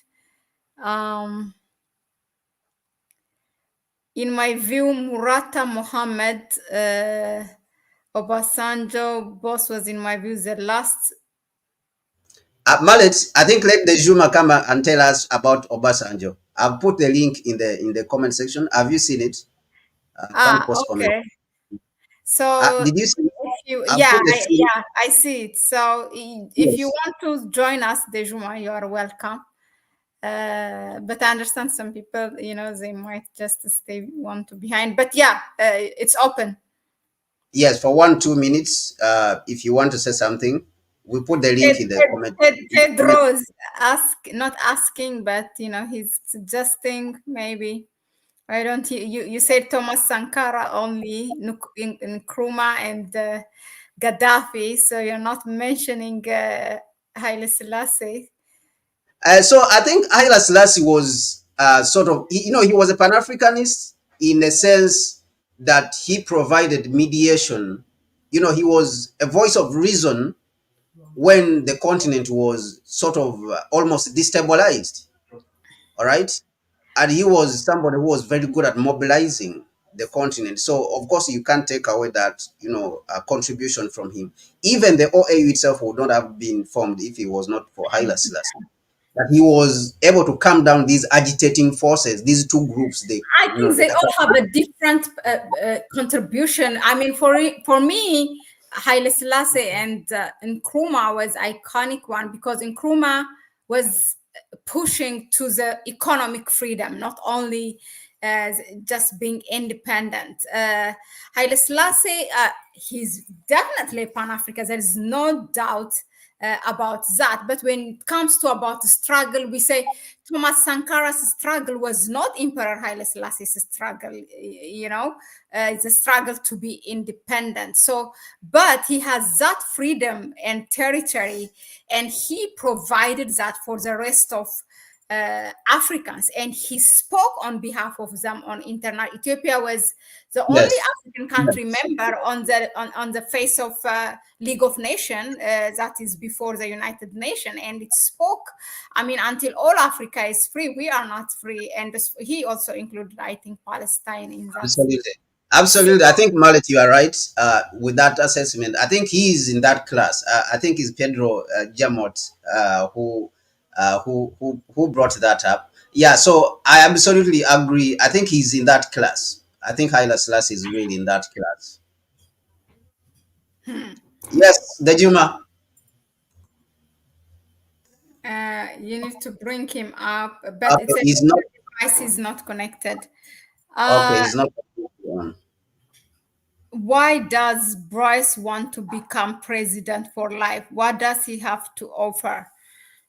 In my view, Murata Mohammed, Obasanjo, boss was, in my view, the last. Mahlet, I think let the Juma come and tell us about Obasanjo. I've put the link in the comment section. Have you seen it? Can't post comment. Okay. So Did you see it? I see it. So if you want to join us, Dejuma, you are welcome. But I understand some people, they might just want to behind. But it's open. Yes, for 1-2 minutes. If you want to say something, we put the link in the comment. Pedro's not asking, but he's suggesting maybe. Why don't you said Thomas Sankara only, Nkrumah and Gaddafi, so you're not mentioning Haile Selassie. So I think Haile Selassie was sort of, he was a Pan-Africanist in a sense that he provided mediation. You know, he was a voice of reason when the continent was sort of almost destabilized. All right. And he was somebody who was very good at mobilizing the continent. So, of course, you can't take away that, contribution from him. Even the OAU itself would not have been formed if it was not for Haile Selassie. That he was able to calm down these agitating forces, these two groups. I think they all have a different contribution. I mean, for me, Haile Selassie and Nkrumah was iconic one, because Nkrumah was pushing to the economic freedom, not only as just being independent. Haile Selassie, he's definitely Pan-African. There is no doubt about that. But when it comes to about the struggle, we say Thomas Sankara's struggle was not Emperor Haile Selassie's struggle, it's a struggle to be independent. So, but he has that freedom and territory, and he provided that for the rest of Africans, and he spoke on behalf of them on internet. Ethiopia was the only Yes. African country member on the face of League of Nations, that is before the United Nations, and it spoke. I mean, until all Africa is free, we are not free. And he also included, I think, Palestine in that. Absolutely. So, Absolutely. I think, Mahlet, you are right with that assessment. I think he is in that class. I think it's Pedro Jamot who brought that up. Yeah, so I absolutely agree. I think he's in that class. I think Haile Selassie is really in that class. Yes, Dejuma. you need to bring him up, but it's a He's not. device is not connected. Okay, Uh, he's not. why does Bryce want to become president for life? What does he have to offer?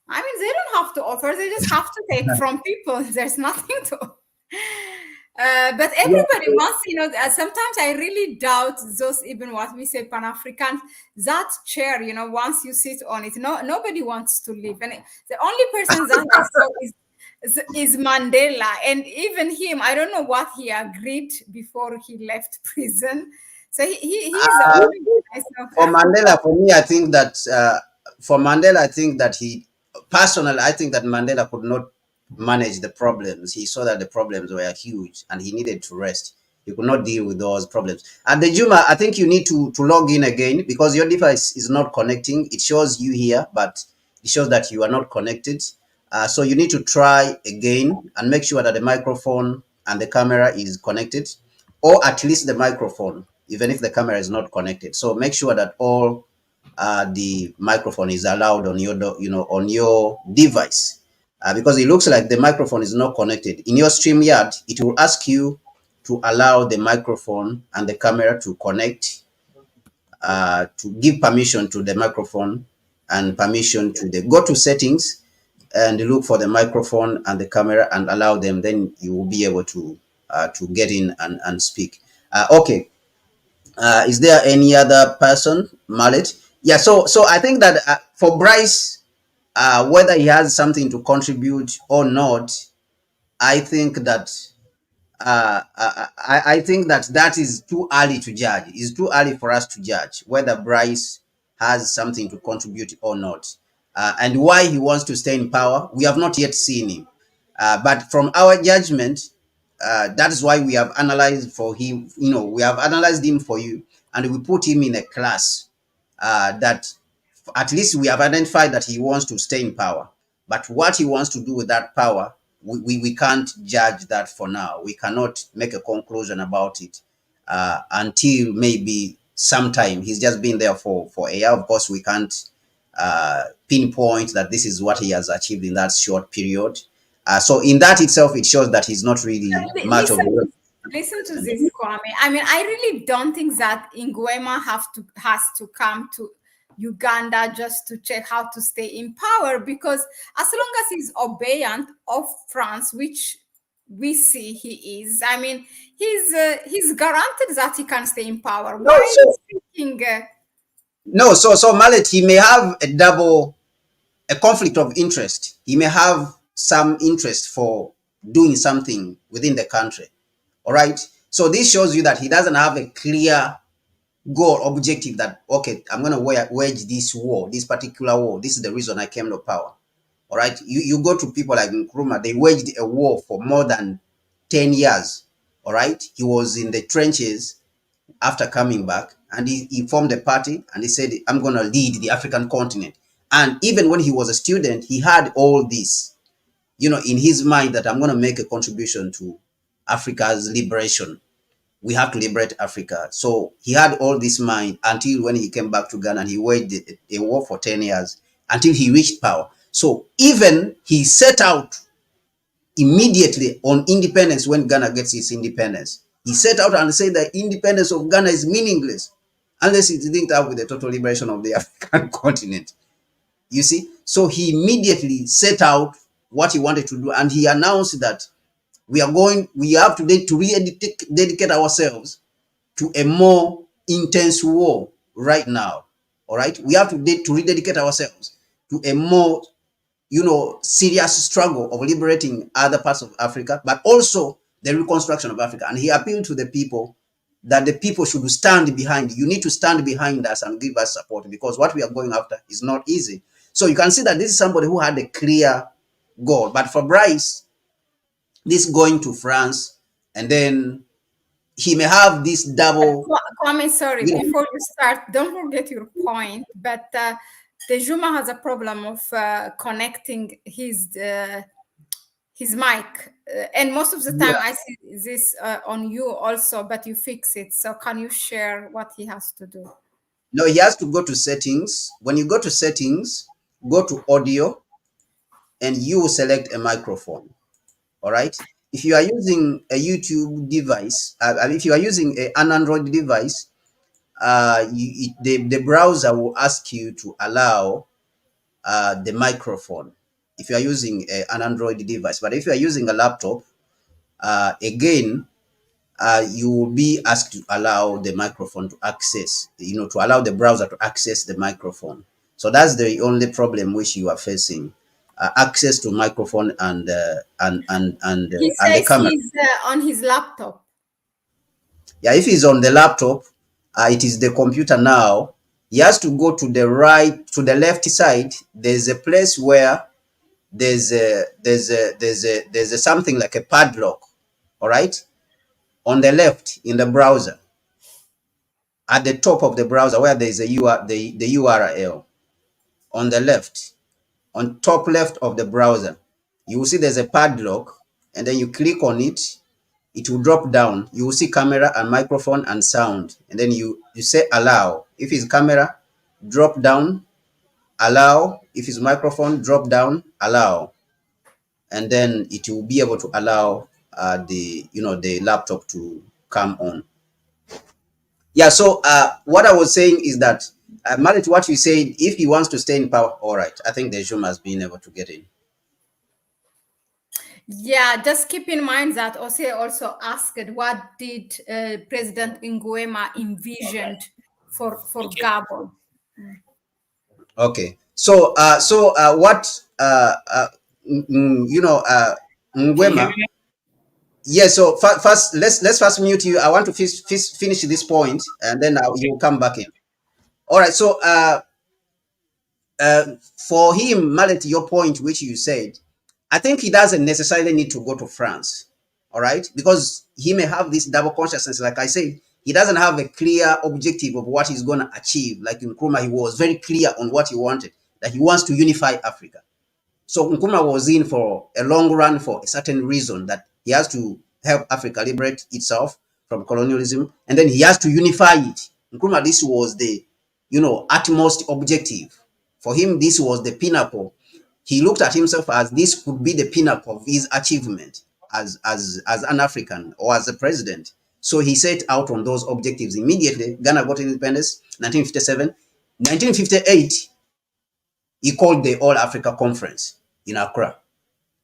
I mean, they don't have to offer, they just have to take from people. There's nothing to. But Yeah. everybody wants, sometimes I really doubt those, even what we say Pan-African, that chair, once you sit on it, nobody wants to leave. And the only person that I saw is Mandela. And even him, I don't know what he agreed before he left prison. So he's the Uh, only one for Mandela, for me, I think that he personally, I think that Mandela could not manage the problems. He saw that the problems were huge and he needed to rest. He could not deal with those problems. And the Juma, I think you need to log in again because your device is not connecting. It shows you here, but it shows that you are not connected. So you need to try again and make sure that the microphone and the camera is connected, or at least the microphone, even if the camera is not connected. So make sure that all the microphone is allowed on your, on your device, because it looks like the microphone is not connected. In your StreamYard, it will ask you to allow the microphone and the camera to connect, to give permission to the microphone and permission to the go to settings and look for the microphone and the camera and allow them. Then you will be able to get in and speak. Okay. Is there any other person, Mallet? Yeah. So I think that for Bryce, whether he has something to contribute or not, I think that I think that that is too early to judge. It's too early for us to judge whether Bryce has something to contribute or not, and why he wants to stay in power. We have not yet seen him, but from our judgment, that is why we have analyzed for him. We have analyzed him for you, and we put him in a class that at least we have identified that he wants to stay in power. But what he wants to do with that power, we can't judge that for now. We cannot make a conclusion about it until maybe sometime. He's just been there for a year. Of course, we can't pinpoint that this is what he has achieved in that short period. So in that itself, it shows that he's not really much of a. Listen to this, Kwame. I mean, I really don't think that Nguema has to come to Uganda just to check how to stay in power, because as long as he's obedient of France, which we see he is, I mean, he's guaranteed that he can stay in power. No, Why is he thinking? No, so Mallet, he may have a conflict of interest. He may have some interest for doing something within the country. All right. So this shows you that he doesn't have a clear goal, objective that, okay, I'm going to wage this war, this particular war. This is the reason I came to power. All right. You go to people like Nkrumah, they waged a war for more than 10 years. All right. He was in the trenches after coming back, and he formed a party and he said, I'm going to lead the African continent. And even when he was a student, he had all this, in his mind, that I'm going to make a contribution to Africa's liberation. We have to liberate Africa. So he had all this mind until when he came back to Ghana and he waged a war for 10 years until he reached power. So even he set out immediately on independence when Ghana gets its independence. He set out and said that independence of Ghana is meaningless unless it's linked up with the total liberation of the African continent. You see? So he immediately set out what he wanted to do, and he announced that we have to dedicate ourselves to a more intense war right now. All right? We have to rededicate ourselves to a more serious struggle of liberating other parts of Africa, but also the reconstruction of Africa. And he appealed to the people that the people should stand behind. You need to stand behind us and give us support, because what we are going after is not easy. So you can see that this is somebody who had a clear goal. But for Bryce, this going to France, and then he may have this double. Kwame, sorry, before you start, don't forget your point. But the Juma has a problem of connecting his mic, and most of the time I see this on you also, but you fix it. So can you share what he has to do? No, he has to go to settings. When you go to settings, go to audio, and you will select a microphone. All right. If you are using a YouTube device, if you are using an Android device, the browser will ask you to allow the microphone if you are using an Android device. But if you are using a laptop, again, you will be asked to allow the microphone to access, to allow the browser to access the microphone. So that's the only problem which you are facing. Access to microphone and the camera. He's on his laptop. Yeah, if he's on the laptop, it is the computer now. He has to go to the left side. There's a place where there's something like a padlock. All right, on the left in the browser, at the top of the browser where there's the URL. On the left, on top left of the browser, you will see there's a padlock, and then you click on it. It will drop down. You will see camera and microphone and sound, and then you say allow. If it's camera, drop down, allow. If it's microphone, drop down, allow, and then it will be able to allow the laptop to come on. Yeah. So what I was saying is that Mahlet, what you said, if he wants to stay in power, all right. I think the Juma has been able to get in. Yeah, just keep in mind that Ose also asked, what did President Nguema envisioned for Gabon? Okay. So what Nguema. Yeah. So first, let's first mute you. I want to finish this point, and then you will come back in. All right. So for him, Mahlet, your point, which you said, I think he doesn't necessarily need to go to France. All right, because he may have this double consciousness. Like I said, he doesn't have a clear objective of what he's going to achieve. Like Nkrumah, he was very clear on what he wanted, that he wants to unify Africa. So Nkrumah was in for a long run for a certain reason, that he has to help Africa liberate itself from colonialism, and then he has to unify it. Nkrumah, this was the utmost objective. For him, this was the pinnacle. He looked at himself as this could be the pinnacle of his achievement as an African or as a president. So he set out on those objectives immediately. Ghana got independence, 1957. 1958, he called the All Africa Conference in Accra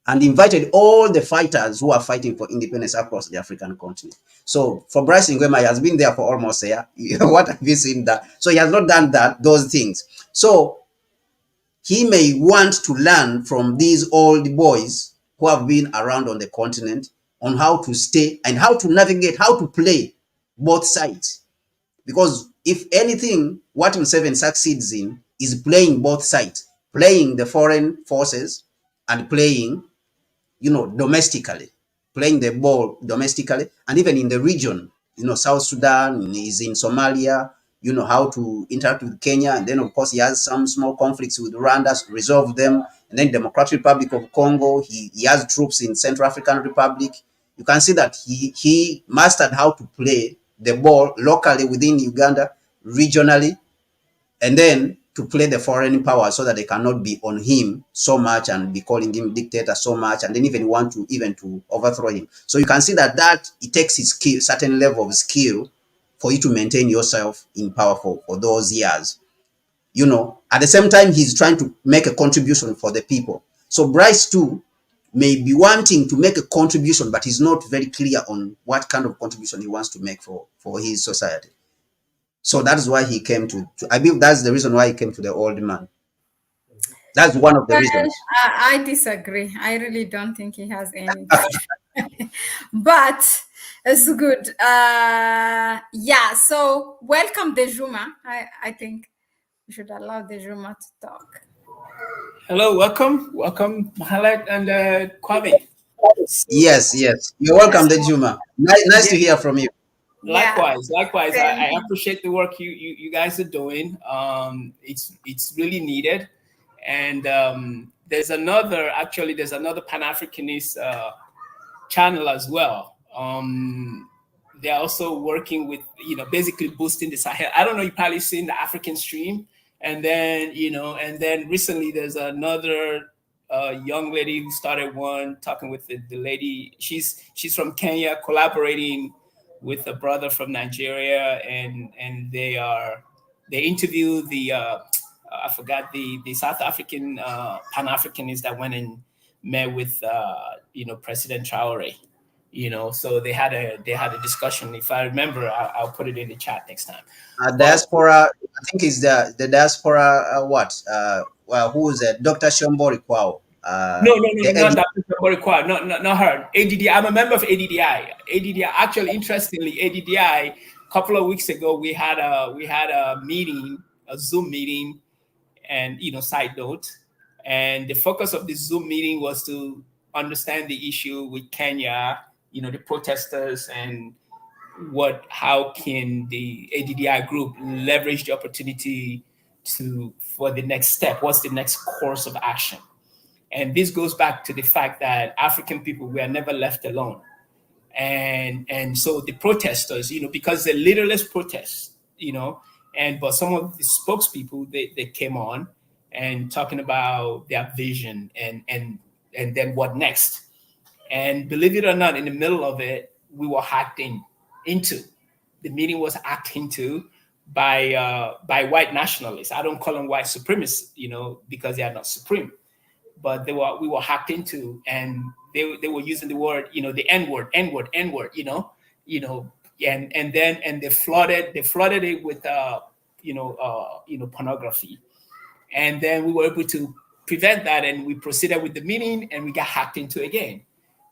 and invited all the fighters who are fighting for independence across the African continent. So for Bryce Nguema, he has been there for almost a year. What have you seen that? So he has not done those things. So he may want to learn from these old boys who have been around on the continent, on how to stay and how to navigate, how to play both sides. Because if anything, what Museveni succeeds in is playing both sides, playing the foreign forces and playing, domestically, playing the ball domestically, and even in the region, South Sudan is in Somalia, how to interact with Kenya, and then of course he has some small conflicts with Rwanda, resolve them, and then Democratic Republic of Congo, he has troops in Central African Republic. You can see that he mastered how to play the ball locally within Uganda, regionally, and then to play the foreign power so that they cannot be on him so much and be calling him dictator so much, and then even want to overthrow him. So you can see that it takes a skill, certain level of skill, for you to maintain yourself in power for those years. At the same time, he's trying to make a contribution for the people. So Bryce too may be wanting to make a contribution, but he's not very clear on what kind of contribution he wants to make for his society. So that's why he came to I believe that's the reason why he came to the old man. That's one of the Well, reasons. I disagree. I really don't think he has any. But it's good. Yeah, so welcome Dejuma. I think we should allow Dejuma to talk. Hello, welcome, Mahlet and Kwame. Yes. You're welcome, Dejuma. Nice to hear from you. Likewise. Same. I appreciate the work you guys are doing. It's really needed. And there's another Pan-Africanist channel as well. They're also working with, basically boosting the Sahel. I don't know, you probably seen the African Stream. And then, recently there's another young lady who started one, talking with the lady. She's from Kenya, collaborating with a brother from Nigeria, and they interview the I forgot the South African Pan-Africanists that went and met with President Traore. So they had a discussion. If I remember, I'll put it in the chat next time. Diaspora, I think is the diaspora. Well, who is it? Dr. Shombori Kwao. No, not that. Not her. ADDI. I'm a member of ADDI. ADDI. Actually, interestingly, ADDI. A couple of weeks ago, we had a meeting, a Zoom meeting, and side note, and the focus of the Zoom meeting was to understand the issue with Kenya, the protesters, and how can the ADDI group leverage the opportunity for the next step? What's the next course of action? And this goes back to the fact that African people were never left alone. And so the protesters, because the leaderless protests, but some of the spokespeople, they came on and talking about their vision and then what next. And believe it or not, in the middle of it, we were hacked into. The meeting was hacked into by white nationalists. I don't call them white supremacists, because they are not supreme. But we were hacked into, and they were using the word, the N-word, and they flooded it with pornography. And then we were able to prevent that, and we proceeded with the meeting, and we got hacked into again.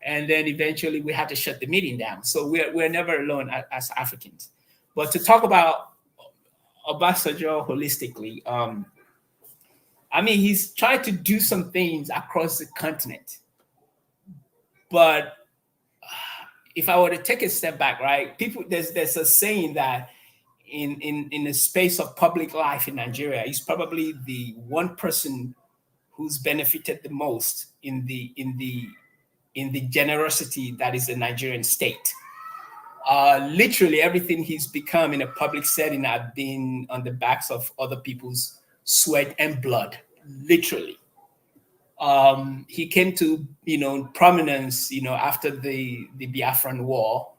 And then eventually we had to shut the meeting down. So we're never alone as Africans. But to talk about Obasanjo holistically, he's tried to do some things across the continent. But if I were to take a step back, right, there's a saying that in the space of public life in Nigeria, he's probably the one person who's benefited the most in the generosity that is the Nigerian state. Literally everything he's become in a public setting have been on the backs of other people's sweat and blood, literally. He came to prominence after the Biafran War.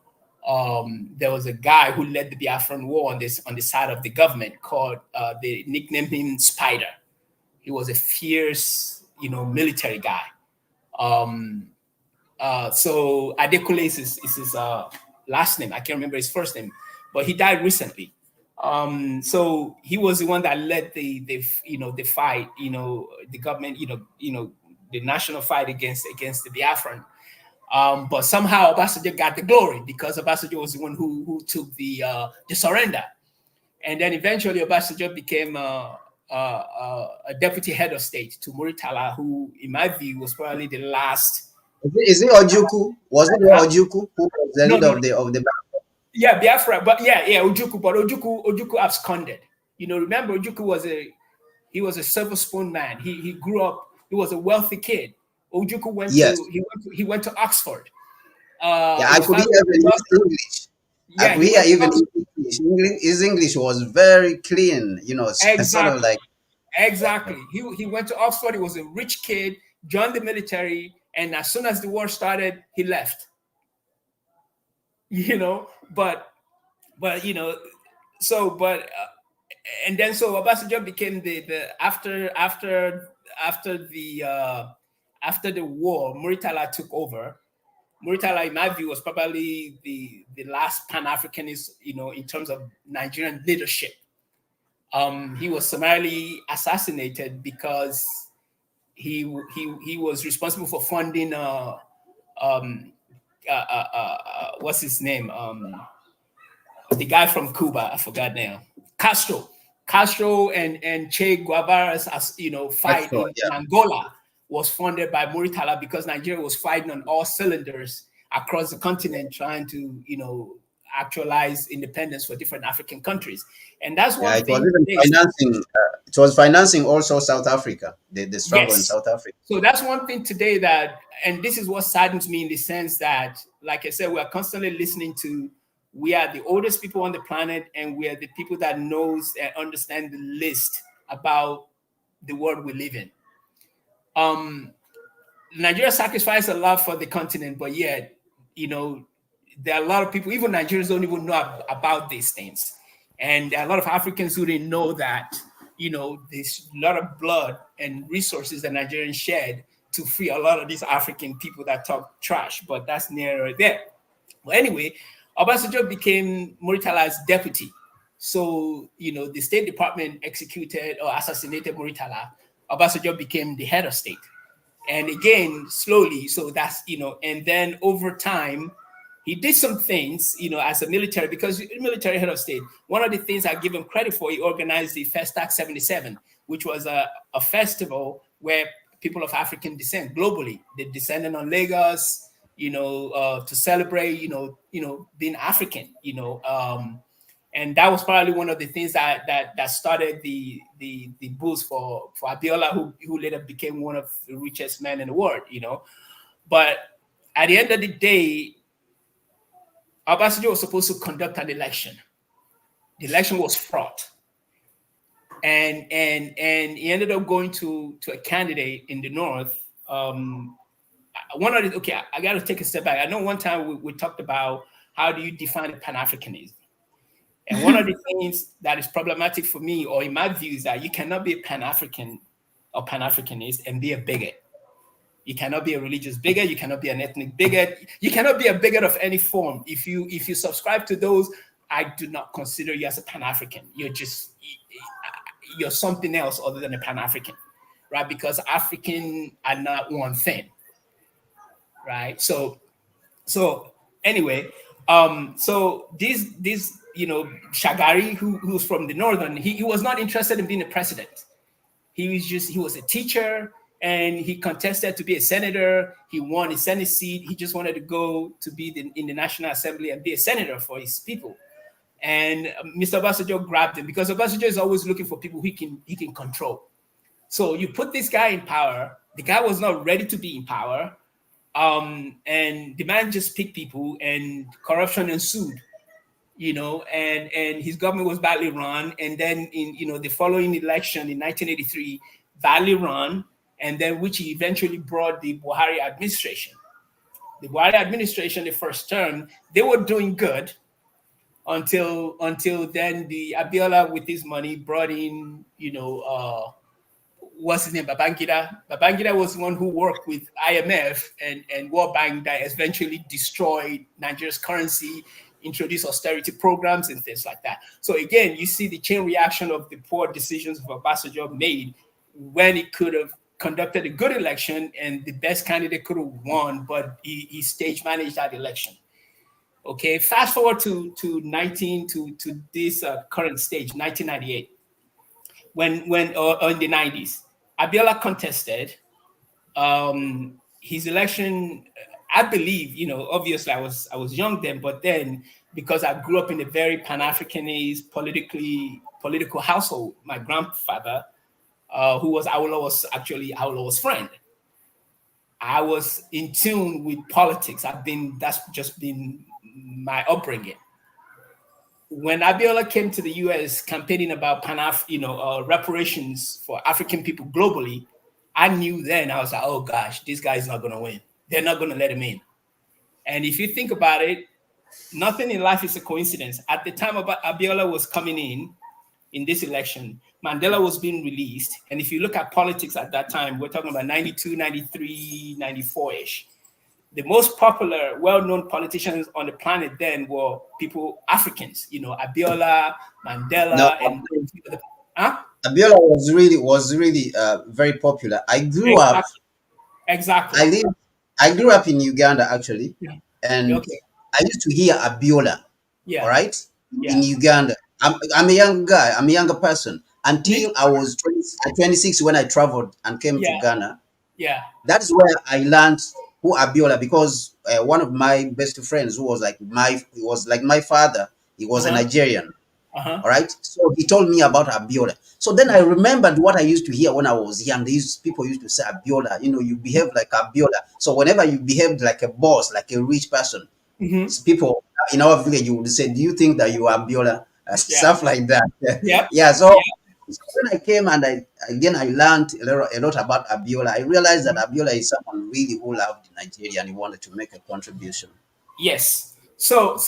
There was a guy who led the Biafran War on the side of the government called they nicknamed him Spider. He was a fierce military guy. So Adekunle is his last name. I can't remember his first name, but he died recently. So he was the one that led the fight, the government, the national fight against the Biafran. But somehow Obasanjo got the glory because Obasanjo was the one who took the surrender. And then eventually Obasanjo became a deputy head of state to Muritala, who, in my view, was probably the last. Is it Ojuku? Was it Ojuku who was the leader No. of the Yeah, Biafra, but yeah, Ojuku, but Ojuku absconded. Remember Ojuku was a silver spoon man. He grew up. He was a wealthy kid. Ojuku went to Oxford. I could hear even his English. I could hear even his English. His English was very clean. Exactly. Sort of like. Exactly. He went to Oxford. He was a rich kid. Joined the military, and as soon as the war started, he left. But and then so Obasanjo became the after the war, Muritala took over. Muritala, in my view, was probably the last pan-Africanist, in terms of Nigerian leadership. He was summarily assassinated because he was responsible for funding what's his name? The guy from Cuba, I forgot now. Castro and Che Guevara's fight in Angola was funded by Muritala because Nigeria was fighting on all cylinders across the continent, trying to actualize independence for different African countries. And that's one thing. It was financing also South Africa, the struggle in South Africa. So that's one thing today and this is what saddens me in the sense that, like I said, we are constantly listening to, we are the oldest people on the planet, and we are the people that knows and understand the least about the world we live in. Nigeria sacrificed a lot for the continent, but yet, there are a lot of people, even Nigerians, don't even know about these things. And there are a lot of Africans who didn't know that, there's a lot of blood and resources that Nigerians shed to free a lot of these African people that talk trash, but that's near there. But anyway, Obasanjo became Muritala's deputy. So, the State Department executed or assassinated Muritala. Obasanjo became the head of state. And again, slowly, so that's, and then over time, he did some things, as a military, because military head of state, one of the things I give him credit for, he organized the Festac 77, which was a festival where people of African descent globally, they descended on Lagos, to celebrate, being African, and that was probably one of the things that started the boost for Abiola, who later became one of the richest men in the world, But at the end of the day, Obasanjo was supposed to conduct an election. The election was fraught. And he ended up going to a candidate in the north. I got to take a step back. I know one time we talked about how do you define Pan-Africanism. And one of the things that is problematic for me, or in my view, is that you cannot be a Pan-African or Pan-Africanist and be a bigot. You cannot be a religious bigot. You cannot be an ethnic bigot. You cannot be a bigot of any form. If you subscribe to those, I do not consider you as a Pan-African. You're something else other than a Pan-African, right? Because African are not one thing, right? So anyway, so this Shagari, who's from the northern, he was not interested in being a president. He was a teacher, and he contested to be a senator. He won a Senate seat. He just wanted to go to be in the National Assembly and be a senator for his people. And Mr. Obasanjo grabbed him because Obasanjo is always looking for people he can control. So you put this guy in power. The guy was not ready to be in power. And the man just picked people, and corruption ensued, and his government was badly run. And then in the following election in 1983, badly run, and then which eventually brought the Buhari administration. The Buhari administration, the first term, they were doing good until then the Abiola with his money brought in, what's his name, Babangida. Babangida was the one who worked with IMF and World Bank that eventually destroyed Nigeria's currency, introduced austerity programs and things like that. So again, you see the chain reaction of the poor decisions Obasanjo made when it could have conducted a good election, and the best candidate could have won, but he stage managed that election. Okay, fast forward to this current stage, 1998, when or in the 90s, Abiola contested his election. I believe, obviously I was young then, but then because I grew up in a very pan-Africanist political household, my grandfather, who was Awolowo's friend, I was in tune with politics. That's just been my upbringing. When Abiola came to the US campaigning about reparations for African people globally, I knew then, I was like, oh gosh, this guy's not going to win. They're not going to let him in. And if you think about it, nothing in life is a coincidence. At the time Abiola was coming in this election, Mandela was being released. And if you look at politics at that time, we're talking about 92, 93, 94-ish. The most popular, well-known politicians on the planet then were Africans, Abiola, Mandela, Abiola was really very popular. I grew up. Exactly. I grew up in Uganda, actually, and I used to hear Abiola. Yeah. All right. Yeah. In Uganda, I'm a young guy. I'm a younger person until I was 26 when I traveled and came to Ghana. Yeah. That's where I learned who Abiola, because one of my best friends, who was like my father, he was a Nigerian. All right. So he told me about Abiola. So then I remembered what I used to hear when I was young. These people used to say, Abiola, you behave like Abiola. So whenever you behaved like a boss, like a rich person, people in our village, you would say, do you think that you are Abiola? Stuff like that. Yeah. So when I came and I learned a lot about Abiola, I realized that Abiola is someone really who loved Nigeria and he wanted to make a contribution. Yes. So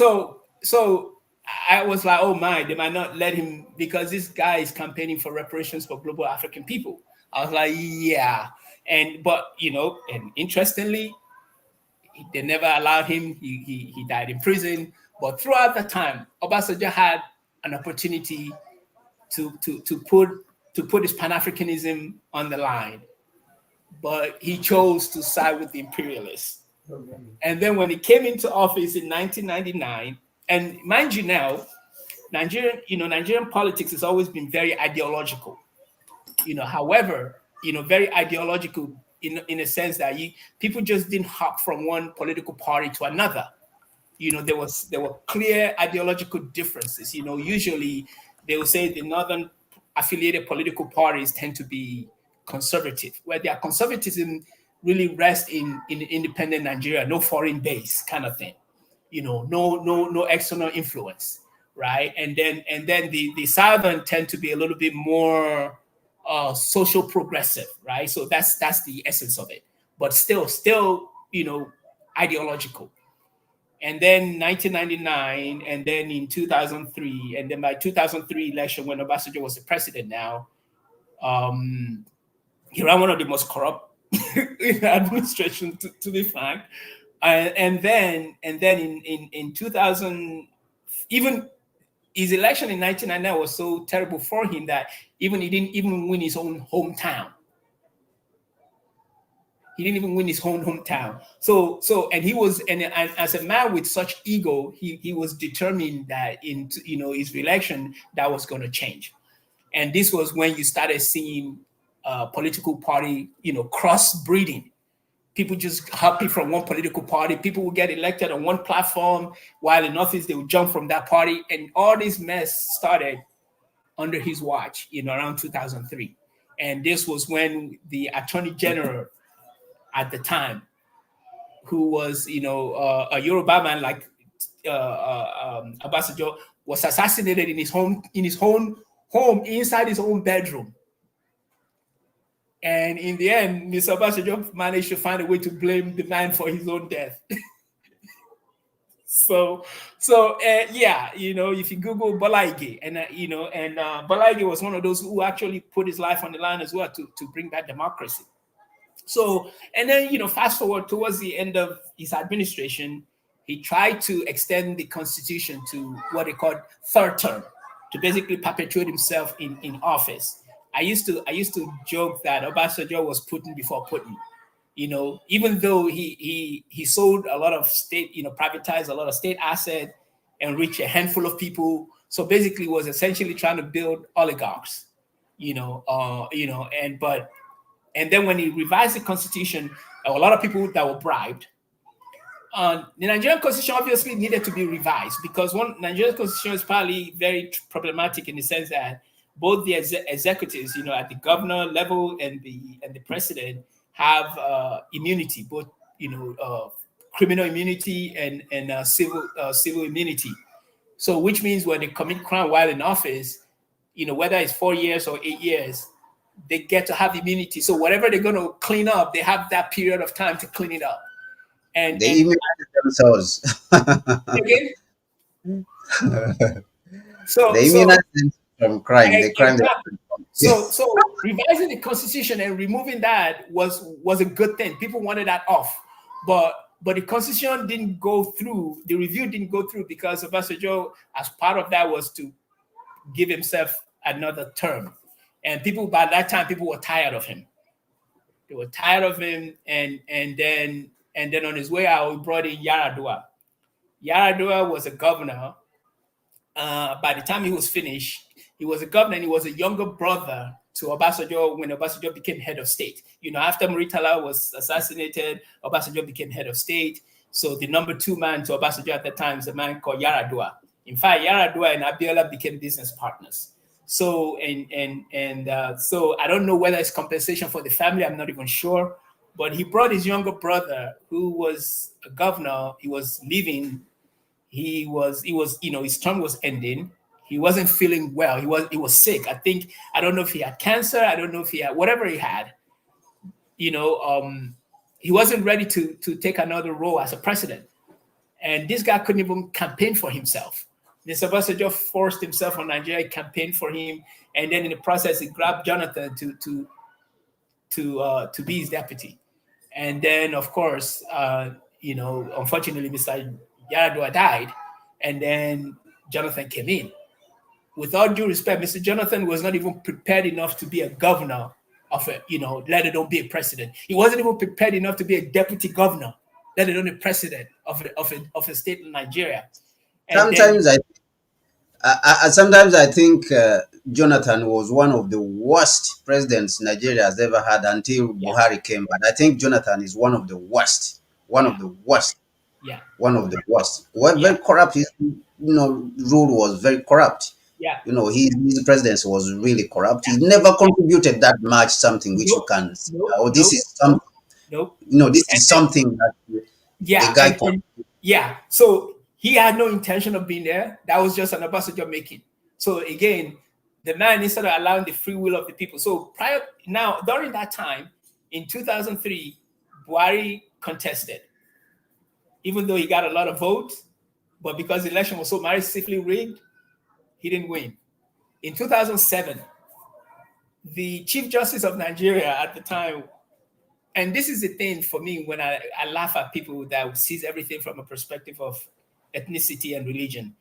I was like, oh my, they might not let him, because this guy is campaigning for reparations for global African people. I was like, yeah. But and interestingly, they never allowed him. He died in prison. But throughout the time, Obasanjo had an opportunity to put his Pan-Africanism on the line, but he chose to side with the imperialists. And then when he came into office in 1999, and mind you now, Nigerian politics has always been very ideological. However, very ideological in a sense that people just didn't hop from one political party to another. There were clear ideological differences. Usually they will say the northern affiliated political parties tend to be conservative, where their conservatism really rests in independent Nigeria, no foreign base kind of thing. No external influence, right? And then the southern tend to be a little bit more social progressive, right? So that's the essence of it, but still ideological. And then 1999, and then in 2003, and then by 2003 election, when Obasanjo was the president now, he ran one of the most corrupt administration, to be frank. And then in 2000, even his election in 1999 was so terrible for him that he didn't even win his own hometown. He didn't even win his own hometown. So and he was, and as a man with such ego, he was determined that in his election that was going to change. And this was when you started seeing political party crossbreeding. People just happy from one political party. People would get elected on one platform, while in office they would jump from that party, and all this mess started under his watch around 2003. And this was when the Attorney General at the time, who was a Yoruba man like Obasanjo, was assassinated in his home inside his own bedroom. And in the end, Mr. Obasanjo managed to find a way to blame the man for his own death. So if you Google Bolaige, and Bolaige was one of those who actually put his life on the line as well to bring back democracy. So, and then, fast forward towards the end of his administration, he tried to extend the constitution to what they called third term, to basically perpetuate himself in office. I used to joke that Obasanjo was Putin before Putin. Even though he sold a lot of state, privatized a lot of state asset and reached a handful of people. So basically was essentially trying to build oligarchs, and then when he revised the constitution, a lot of people that were bribed. The Nigerian constitution obviously needed to be revised because Nigerian constitution is probably very problematic in the sense that both the executives, at the governor level and the president have immunity, both criminal immunity and civil immunity. So, which means when they commit crime while in office, whether it's 4 years or 8 years, they get to have immunity. So whatever they're going to clean up, they have that period of time to clean it up. And they immunize themselves. Again. So they immunize from crime. They crime. Exactly. So revising the constitution and removing that was a good thing. People wanted that off, but the constitution didn't go through. The review didn't go through because Obasanjo, as part of that, was to give himself another term. And by that time, people were tired of him. They were tired of him, and then on his way out, we brought in Yaradua. Yaradua was a governor. By the time he was finished, he was a governor, and he was a younger brother to Obasanjo when Obasanjo became head of state. After Muritala was assassinated, Obasanjo became head of state. So the number 2 man to Obasanjo at the time is a man called Yaradua. In fact, Yaradua and Abiola became business partners. So so I don't know whether it's compensation for the family. I'm not even sure. But he brought his younger brother, who was a governor. He was leaving. He was his term was ending. He wasn't feeling well. He was sick. I don't know if he had cancer. I don't know if he had whatever he had. He wasn't ready to take another role as a president. And this guy couldn't even campaign for himself. Mr. Obasanjo forced himself on Nigeria, campaigned for him, and then in the process, he grabbed Jonathan to be his deputy. And then, of course, unfortunately, Mr. Yaradua died, and then Jonathan came in. With all due respect, Mr. Jonathan was not even prepared enough to be a governor of let alone be a president. He wasn't even prepared enough to be a deputy governor, let alone a president of a state in Nigeria. And sometimes I think Jonathan was one of the worst presidents Nigeria has ever had until Buhari came. But I think Jonathan is one of the worst. One of the worst. Yeah. One of the worst. Very corrupt. His rule was very corrupt. Yeah. His presidency was really corrupt. He never contributed that much something which you can say, this is something. This is something that the guy So he had no intention of being there. That was just an Obasanjo making. So again, the man, instead of allowing the free will of the people. So during that time, in 2003, Buhari contested. Even though he got a lot of votes, but because the election was so massively rigged, he didn't win. In 2007, the Chief Justice of Nigeria at the time, and this is the thing for me when I laugh at people that sees everything from a perspective of ethnicity and religion.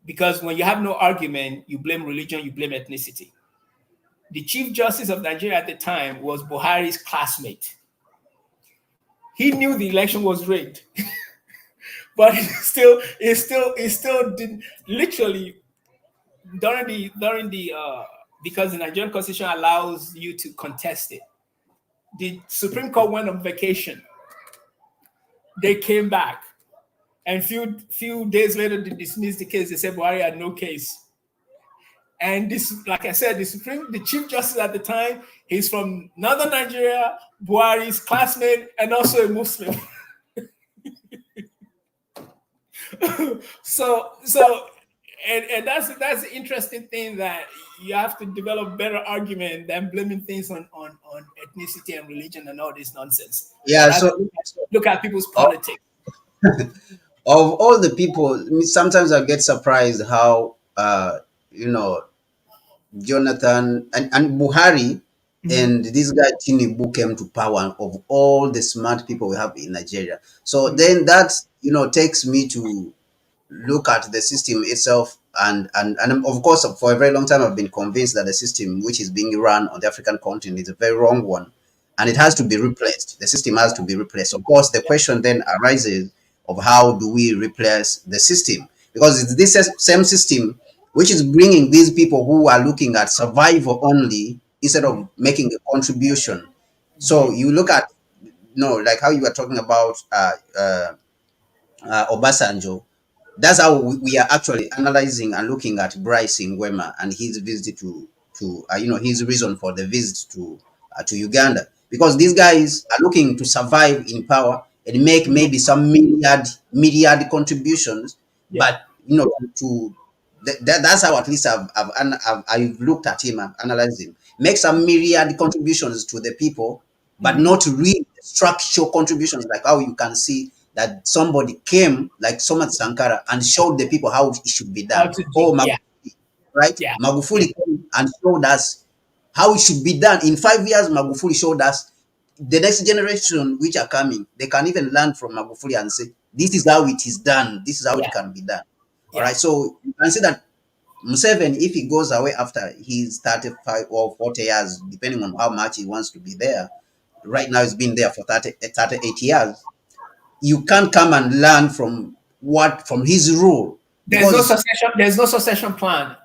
Because when you have no argument, you blame religion, you blame ethnicity. The Chief Justice of Nigeria at the time was Buhari's classmate. He knew the election was rigged, but it still didn't literally during the because the Nigerian Constitution allows you to contest it. The Supreme Court went on vacation. They came back. And few days later, they dismissed the case. They said Buhari had no case. And this, like I said, the Chief Justice at the time, he's from Northern Nigeria, Buhari's classmate, and also a Muslim. And that's the interesting thing, that you have to develop better argument than blaming things on ethnicity and religion and all this nonsense. Yeah. So look at people's politics. Of all the people, sometimes I get surprised how Jonathan and Buhari and this guy Tinubu came to power, of all the smart people we have in Nigeria. So then that takes me to look at the system itself and of course, for a very long time, I've been convinced that the system which is being run on the African continent is a very wrong one, and it has to be replaced. The system has to be replaced. Of course, the question then arises of how do we replace the system, because it's this same system which is bringing these people who are looking at survival only instead of making a contribution. So you look at, like how you were talking about Obasanjo. That's how we are actually analyzing and looking at Bryce Ngwema and his visit to his reason for the visit to Uganda, because these guys are looking to survive in power and make maybe some myriad contributions, Yeah. but to that's how at least I've looked at him and analyzed him. Make some myriad contributions to the people, but not real structural contributions, like how you can see that somebody came like Somat Sankara and showed the people how it should be How done. to do? Oh, Yeah. right? Yeah. Magufuli came and showed us how it should be done. In 5 years, Magufuli showed us. The next generation which are coming, they can even learn from Magufuli and say, this is how it is done. This is how Yeah. it can be done. All Yeah. right. So you can see that Museveni, if he goes away after he's 35 or 40 years, depending on how much he wants to be there, right now he's been there for 38 years. You can't come and learn from his rule, There's no because succession. There's no succession plan.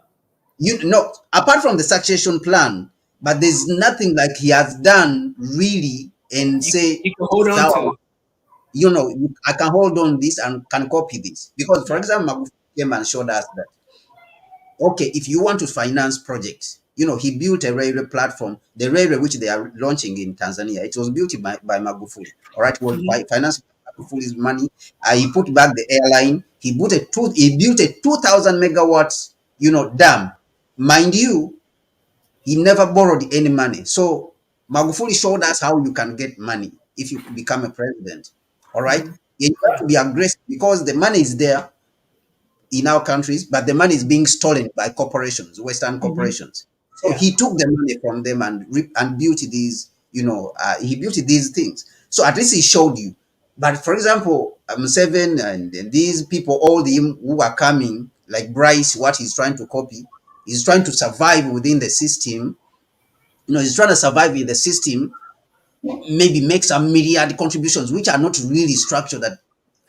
apart from the succession plan, but there's nothing like he has done really and say, You can this hold is on how to. I can hold on this and can copy this. Because, for Yeah. example, Magufuli came and showed us that, okay, if you want to finance projects, he built a railway platform. The railway which they are launching in Tanzania, it was built by Magufuli. All right, it was financed by Magufuli's money. He put back the airline. He built a 2,000 megawatts, dam. Mind you, he never borrowed any money. So Magufuli showed us how you can get money if you become a president. All right, you have Yeah. to be aggressive because the money is there in our countries, but the money is being stolen by corporations, Western corporations. So Yeah. he took the money from them and built these, he built these things. So at least he showed you. But for example, Seven and these people, all the who are coming, like Bryce, what he's trying to copy, he's trying to survive within the system. He's trying to survive in the system, maybe make some myriad contributions which are not really structured, that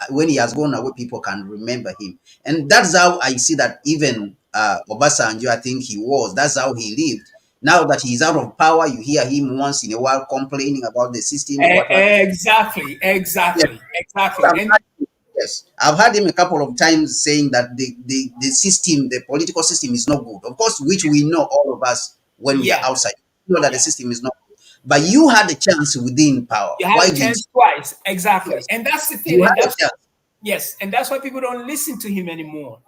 when he has gone away people can remember him. And that's how I see that even Obasanjo, I think that's how he lived. Now that he's out of power, you hear him once in a while complaining about the system, what. Exactly. Yes, Exactly. Exactly. I've And had, yes, I've heard him a couple of times saying that the system, the political system is not good. Of course, which we know, all of us, when we are yeah. outside, we know that the Yeah. system is not good. But you had a chance within power. You had Why a didn't chance you? twice. Exactly. Yes, And that's the you thing. had And a that's chance. yes. And that's why people don't listen to him anymore.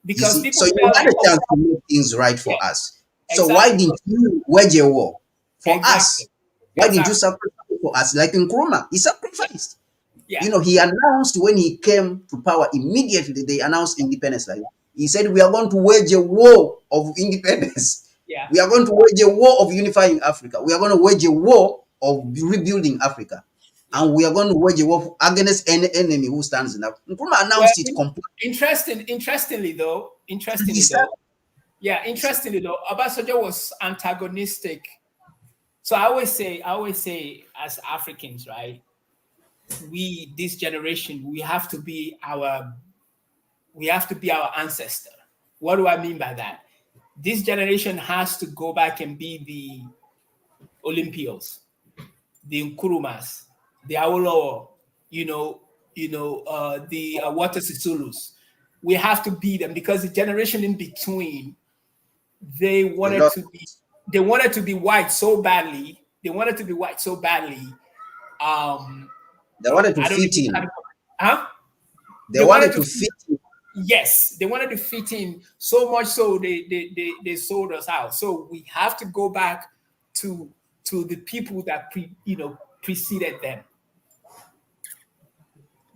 You Because see, people so you felt had like, a oh, chance to make things right yeah, for us. So why exactly. didn't you wage a war for Exactly. us? Why didn't you Exactly. sacrifice for us? Like in Nkrumah, he sacrificed. Yeah. He announced when he came to power, immediately they announced independence. Like he said, we are going to wage a war of independence. Yeah. We are going to wage a war of unifying Africa. We are going to wage a war of rebuilding Africa. Yeah. And we are going to wage a war against any enemy who stands in Africa. Nkrumah Well, announced it completely. interestingly though, He said, Obasanjo was antagonistic. So I always say, as Africans, right? This generation, we have to be our ancestor. What do I mean by that? This generation has to go back and be the Olympios, the Nkurumas, the Awolowo, the Water Sisulus. We have to be them because the generation in between, they a wanted lot. to be they wanted to be white so badly. They wanted to be white so badly. They wanted to I don't fit even know how in. to, huh? They They wanted wanted to to fit, fit in. yes, they wanted to fit in so much so they sold us out. So we have to go back to the people that preceded them,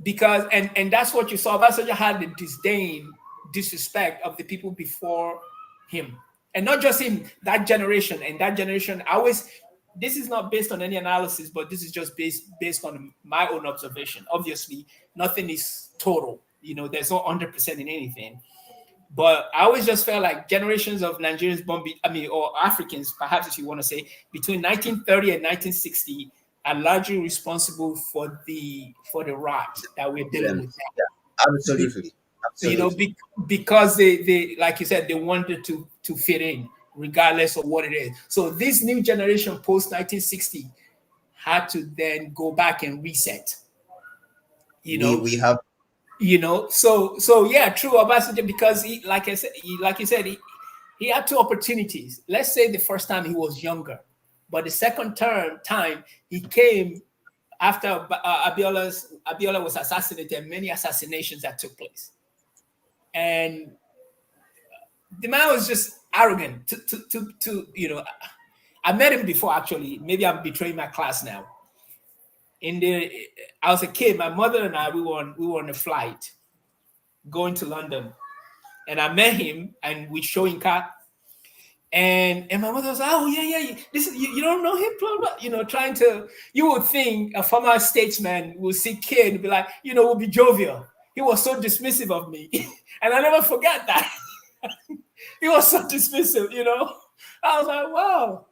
because and that's what you saw. Obasanjo had the disrespect of the people before him, and not just him. That generation and that generation. I always. This is not based on any analysis, but this is just based on my own observation. Obviously, nothing is total. There's no 100% in anything. But I always just felt like generations of Nigerians born, or Africans, perhaps if you want to say, between 1930 and 1960, are largely responsible for the rot that we're dealing with now. Yeah, absolutely, You know, absolutely. because they, like you said, they wanted to fit in, regardless of what it is. So this new generation post 1960 had to then go back and reset. You know, We have so yeah, true, Obasanjo, because he, like I said, like you said, he had two opportunities. Let's say the first time he was younger, but the second time he came after Abiola was assassinated, many assassinations that took place, and the man was just arrogant. I met him before, actually. Maybe I'm betraying my class now. I was a kid. My mother and I, we were on a flight going to London, and I met him, and we showing car. And my mother was like, "Oh yeah, this is you don't know him, blah, blah." Trying to. You would think a former statesman would see kid and be like, will be jovial. He was so dismissive of me, and I never forget that. He was so dismissive, I was like, wow,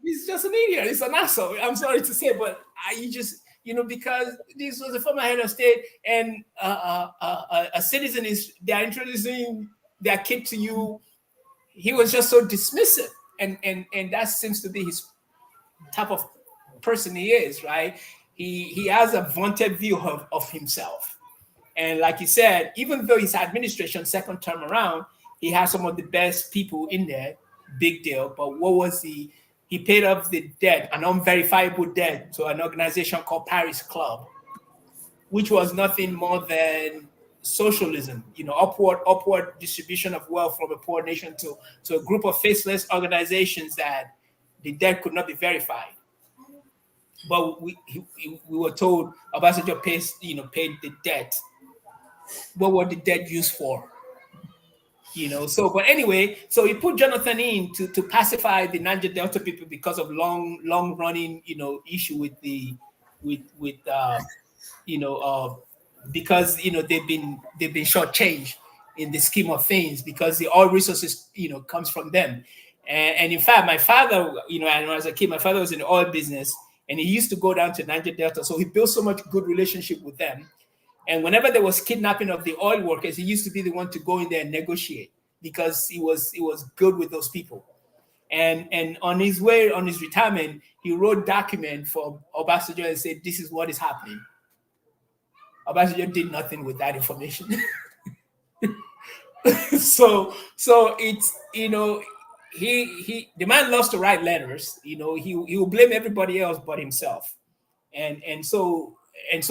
he's just an idiot. He's an asshole. I'm sorry to say, but because this was a former head of state, and a citizen they're introducing their kid to you. He was just so dismissive, and that seems to be his type of person he is, right? He has a vaunted view of himself, and like you said, even though his administration second term around, he has some of the best people in there, big deal. But what was he? He paid off the debt, an unverifiable debt, to an organization called Paris Club, which was nothing more than socialism, upward distribution of wealth from a poor nation to a group of faceless organizations that the debt could not be verified. But we were told Obasanjo paid the debt. What were the debt used for? But anyway, so he put Jonathan in to pacify the Niger Delta people because of long running issue with because they've been shortchanged in the scheme of things, because the oil resources comes from them, and in fact my father, and as a kid, my father was in the oil business, and he used to go down to Niger Delta, so he built so much good relationship with them. And whenever there was kidnapping of the oil workers, he used to be the one to go in there and negotiate, because he was good with those people. And on his retirement, he wrote document for Obasanjo and said, "This is what is happening." Obasanjo did nothing with that information. so it's the man loves to write letters. He will blame everybody else but himself. And so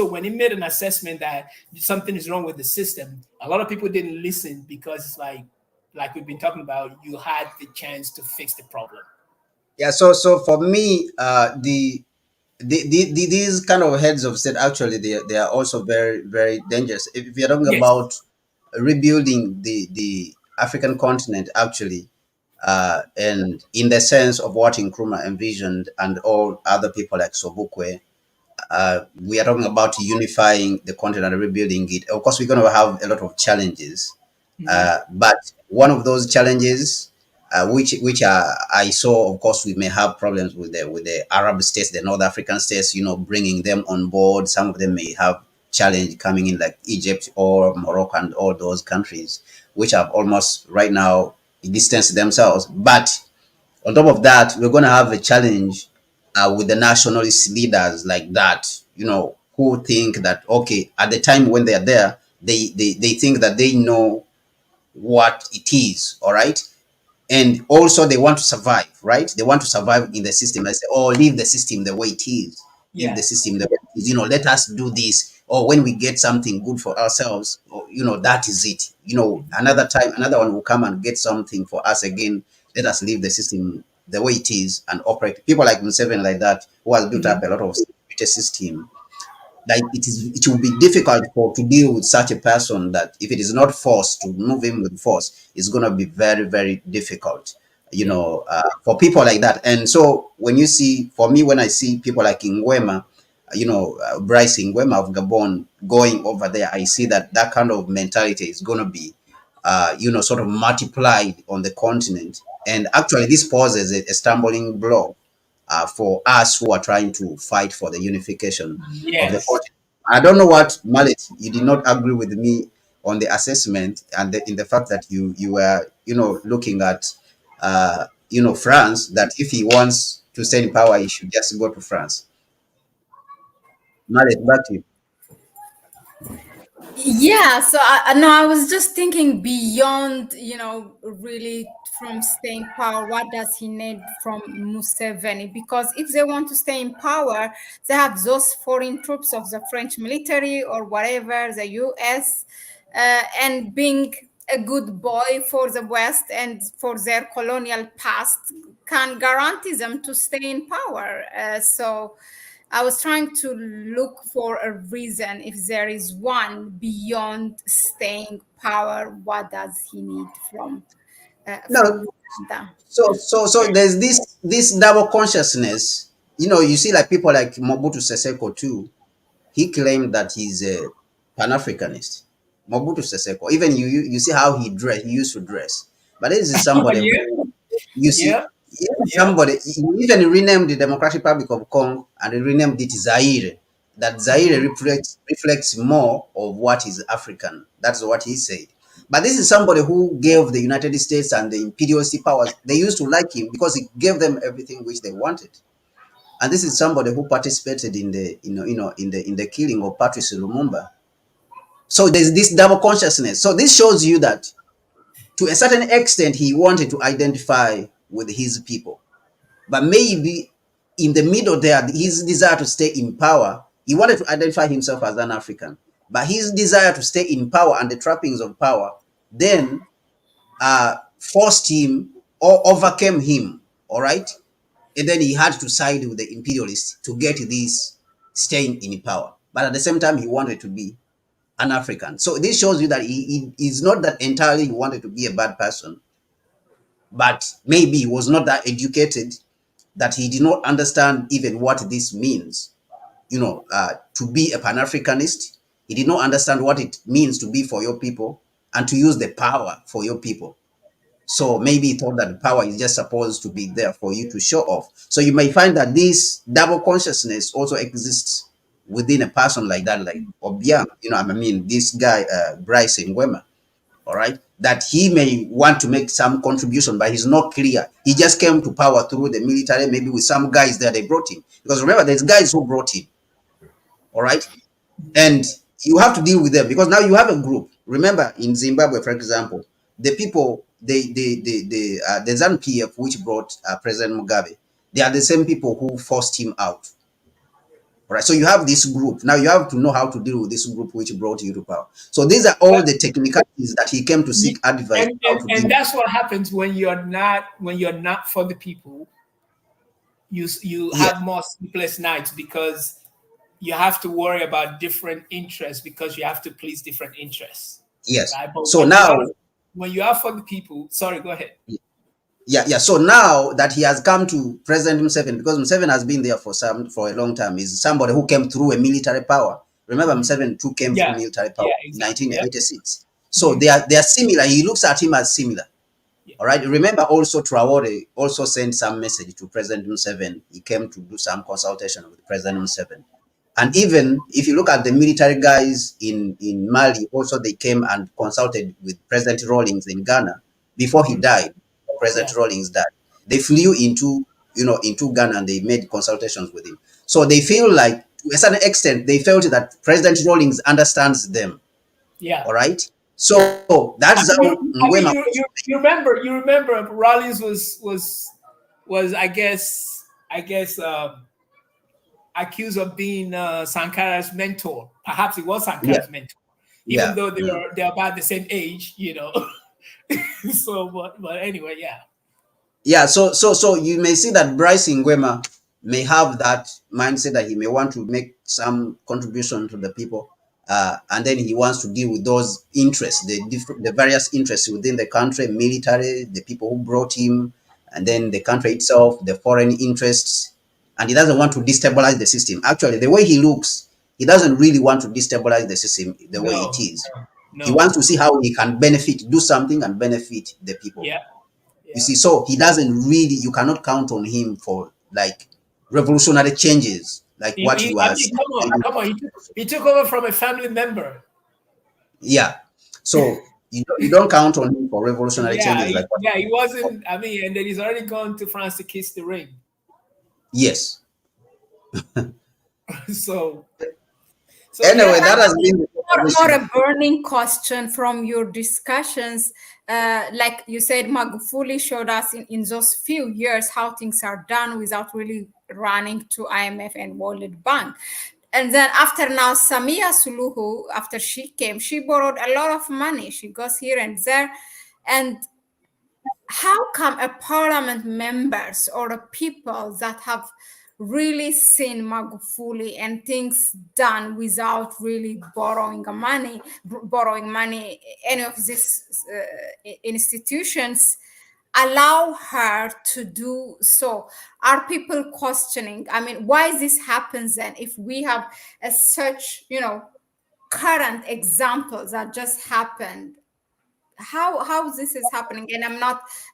when he made an assessment that something is wrong with the system, a lot of people didn't listen, because it's like we've been talking about, you had the chance to fix the problem. Yeah, so for me, these kind of heads of state, actually they are also very, very dangerous. If you're talking Yes. about rebuilding the African continent, actually, and in the sense of what Nkrumah envisioned and all other people like Sobukwe, we are talking about unifying the continent and rebuilding it. Of course, we're going to have a lot of challenges, but one of those challenges, which I saw, of course, we may have problems with the Arab states, the North African states, bringing them on board. Some of them may have challenge coming in, like Egypt or Morocco and all those countries, which have almost right now distanced themselves. But on top of that, we're going to have a challenge with the nationalist leaders like that, who think that, okay, at the time when they are there, they think that they know what it is, all right? And also they want to survive, right? They want to survive in the system. I say, oh, leave the system the way it is. Leave the system the way it is. Let us do this. Or when we get something good for ourselves, that is it. Another time, another one will come and get something for us again. Let us leave the system the way it is and operate. People like Museveni, like that, who has built up a lot of security system, like it will be difficult to deal with such a person, that if it is not forced, to move him with force, it's going to be very, very difficult, for people like that. And so when I see people like Ngwema, Bryce Ngwema of Gabon going over there, I see that kind of mentality is going to be sort of multiplied on the continent. And actually, this poses a stumbling block for us who are trying to fight for the unification of the Yes. continent. I don't know what, Mahlet, you did not agree with me on the assessment and in the fact that you were, looking at, France, that if he wants to stay in power, he should just go to France. Mahlet, back to you. Yeah, so I was just thinking beyond, really from staying power, what does he need from Museveni? Because if they want to stay in power, they have those foreign troops of the French military or whatever, the US, and being a good boy for the West and for their colonial past can guarantee them to stay in power. So I was trying to look for a reason, if there is one beyond staying power. What does he need No, from Uganda? so there's this double consciousness. You see, like people like Mobutu Seseko too. He claimed that he's a Pan-Africanist. Mobutu Seseko. Even you see how he used to dress. But this is Oh, somebody yeah, who, you see, yeah, yeah. somebody, he even renamed the Democratic Republic of Congo and he renamed it Zaire. That Zaire reflects more of what is African. That's what he said. But this is somebody who gave the United States and the imperialist powers, they used to like him because he gave them everything which they wanted. And this is somebody who participated in the in the killing of Patrice Lumumba. So there's this double consciousness. So this shows you that to a certain extent he wanted to identify with his people, but maybe in the middle there, his desire to stay in power, he wanted to identify himself as an African, but his desire to stay in power and the trappings of power then forced him or overcame him. All right. And then he had to side with the imperialists to get this staying in power. But at the same time, he wanted to be an African. So this shows you that he is not that entirely he wanted to be a bad person, but maybe he was not that educated that he did not understand even what this means. To be a Pan-Africanist, he did not understand what it means to be for your people and to use the power for your people. So maybe he thought that the power is just supposed to be there for you to show off. So you may find that this double consciousness also exists within a person like that, like Obiang, this guy, Bryce Ngwema, all right, that he may want to make some contribution, but he's not clear. He just came to power through the military, maybe with some guys there they brought him. Because remember, there's guys who brought him, all right? And you have to deal with them because now you have a group. Remember, in Zimbabwe, for example, the people, the ZANU PF, which brought President Mugabe, they are the same people who forced him out. All right, so you have this group. Now you have to know how to deal with this group which brought you to power. So these are all the technicalities that he came to seek advice and, how and, to deal and with. that's what happens when you're not for the people. You Yeah, have more sleepless nights because you have to worry about different interests because you have to please different interests, yes. right? But So now, when you are for the people, sorry, go ahead. yeah. So now that he has come to President Museveni, because Museveni has been there for a long time, is somebody who came through a military power. Remember, Museveni too came through Yeah, military power yeah, in exactly. Yeah. 1986. So they are similar. He looks at him as similar. Yeah. All right. Remember, also Traore also sent some message to President Museveni. He came to do some consultation with President Museveni. And even if you look at the military guys in Mali, also they came and consulted with President Rawlings in Ghana before he died. President Yeah. Rawlings died. They flew into Ghana and they made consultations with him. So they feel like, to a certain extent, they felt that President Rawlings understands them. Yeah. All right. So that's how Ngwema. You remember Rollins was accused of being Sankara's mentor. Perhaps he was Yeah, Sankara's mentor, even yeah. though they're about the same age, So, but anyway, yeah. Yeah, so you may see that Bryce Ngwema may have that mindset that he may want to make some contribution to the people, and then he wants to deal with those interests, the various interests within the country, military, the people who brought him, and then the country itself, the foreign interests, and he doesn't want to destabilize the system. Actually, the way he looks, he doesn't really want to destabilize the system the way it No, is. He No. wants to see how he can benefit, do something and benefit the people. Yeah. You Yeah. see, so he doesn't really, you cannot count on him for like revolutionary changes, like what you I are mean, saying. come on. He took over from a family member. Yeah. So you don't count on him for revolutionary Yeah, changes like what. yeah. He wasn't. I mean, and then he's already gone to France to kiss the ring. Yes. So, so So Anyway, yeah. that has actually, been the more position. a burning question from your discussions. Like you said, Magufuli showed us in those few years how things are done without really running to IMF and World Bank. And then after now, Samia Suluhu, after she came, she borrowed a lot of money. She goes here and there. And how come a parliament members or the people that have really seen Magufuli and things done without really borrowing money, any of these institutions allow her to do so? Are people questioning? I mean, why this happens then if we have such, current examples that just happened? How this is happening? And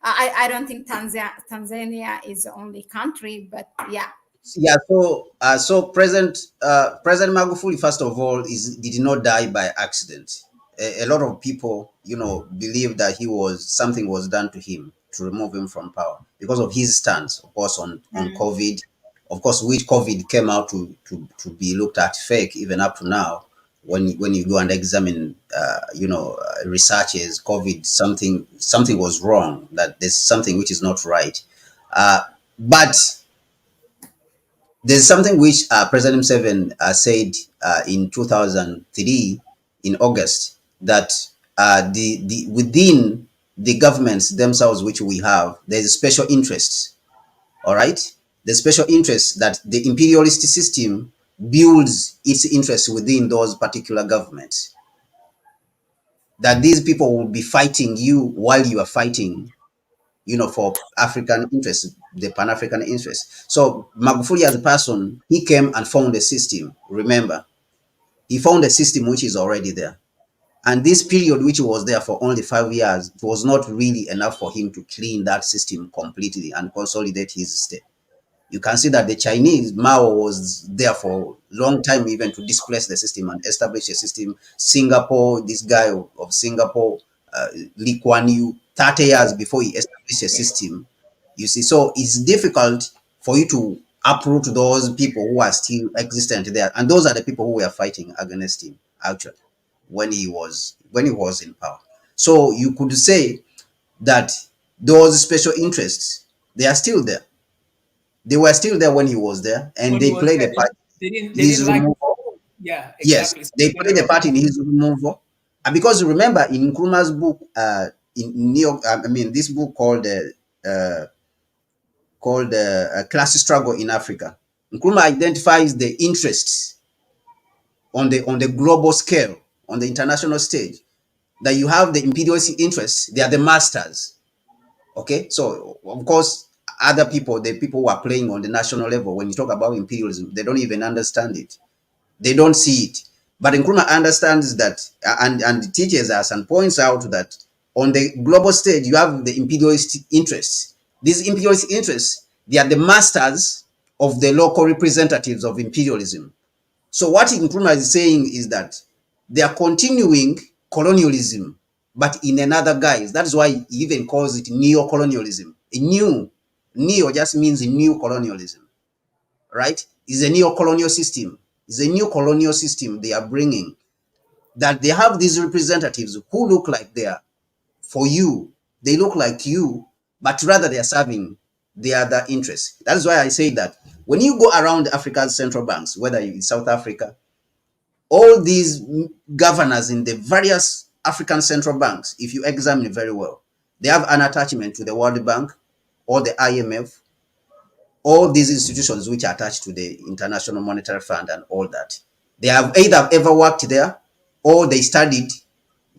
I don't think Tanzania is the only country, but yeah. Yeah, so President Magufuli, first of all, did not die by accident. A lot of people, believe that something was done to him to remove him from power because of his stance, of course, on COVID, of course, which COVID came out to be looked at fake even up to now. When you go and examine, researches, COVID, something was wrong. That there's something which is not right, but there's something which President Seven said in 2003 in August that the within the governments themselves which we have, there's special interests. All right, the special interests that the imperialist system builds its interests within those particular governments. That these people will be fighting you while you are fighting, for African interests, the Pan-African interests. So Magufuli as a person, he came and found a system. Remember, he found a system which is already there. And this period, which was there for only 5 years, it was not really enough for him to clean that system completely and consolidate his state. You can see that the Chinese, Mao was there for a long time even to displace the system and establish a system. Singapore, this guy of Singapore, Lee Kuan Yew, 30 years before he established a system. You see, so it's difficult for you to uproot those people who are still existent there. And those are the people who were fighting against him, actually, when he was in power. So you could say that those special interests, they are still there. They were still there when he was there, and When he they was played there, a part they in his didn't like. removal. Yeah, Yes, exactly. So they they played a part in his removal. And because remember, in Nkrumah's book, this book called Class Struggle in Africa, Nkrumah identifies the interests on the global scale, on the international stage, that you have the imperialist interests. They are the masters. Okay, so of course, other people, the people who are playing on the national level, when you talk about imperialism, they don't even understand it. They don't see it. But Nkrumah understands that, and teaches us and points out that on the global stage, you have the imperialist interests. These imperialist interests, they are the masters of the local representatives of imperialism. So what Nkrumah is saying is that they are continuing colonialism, but in another guise. That is why he even calls it neocolonialism. Neo just means new colonialism, right? It's a neo-colonial system. It's a new colonial system they are bringing, that they have these representatives who look like they are for you. They look like you, but rather they are serving the other interests. That is why I say that when you go around Africa's central banks, whether in South Africa, all these governors in the various African central banks, if you examine it very well, they have an attachment to the World Bank or the IMF, all these institutions which are attached to the International Monetary Fund and all that. They have either ever worked there or they studied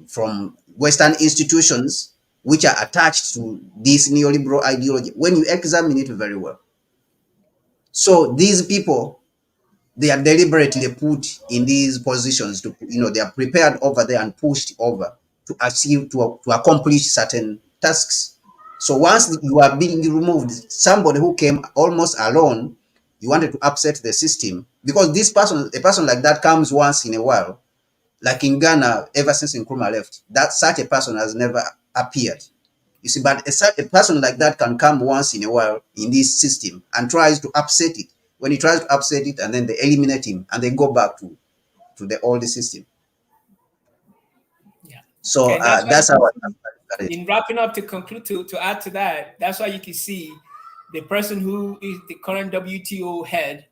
from Western institutions which are attached to this neoliberal ideology when you examine it very well. So these people, they are deliberately put in these positions to, they are prepared over there and pushed over to achieve, to accomplish certain tasks. So once you are being removed, somebody who came almost alone, you wanted to upset the system, because this person, a person like that comes once in a while. Like in Ghana, ever since Nkrumah left, that such a person has never appeared. You see, but a person like that can come once in a while in this system and tries to upset it. When he tries to upset it, and then they eliminate him and they go back to the old system. Yeah. So And that's why that's how I see, look at it. in wrapping up, to conclude, to add to that, that's why you can see the person who is the current WTO head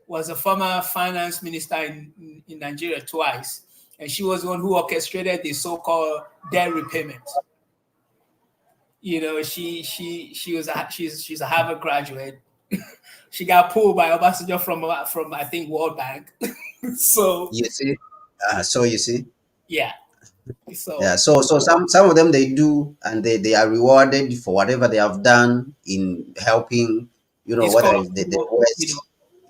was a former finance minister in Nigeria twice, and she was the one who orchestrated the so-called debt repayment. You know, she's a Harvard graduate. She got pulled by Obasanjo from I think World Bank. So You see, so you see, yeah, yeah. so So some of them, they do, and they are rewarded for whatever they have done in helping. it's Whether called, it's the West.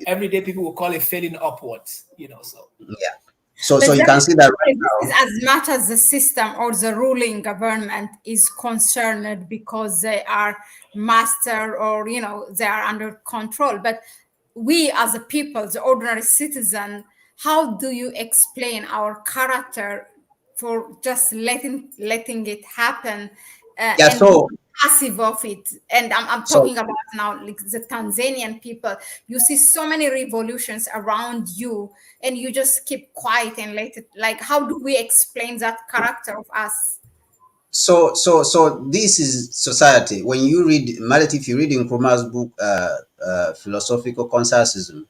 everyday people will call it failing upwards. So Yeah. So But you that can is, see that right this is now. as much as the system or the ruling government is concerned, because they are master, or they are under control. But we as a people, the ordinary citizen, how do you explain our character for just letting it happen, Yeah. and being So passive of it? And I'm so talking about now, like the Tanzanian people. You see so many revolutions around you, and you just keep quiet and let it. Like, how do we explain that character of us? so this is society. When you read Mahlet, if you read in Nkrumah's book, philosophical consensusism,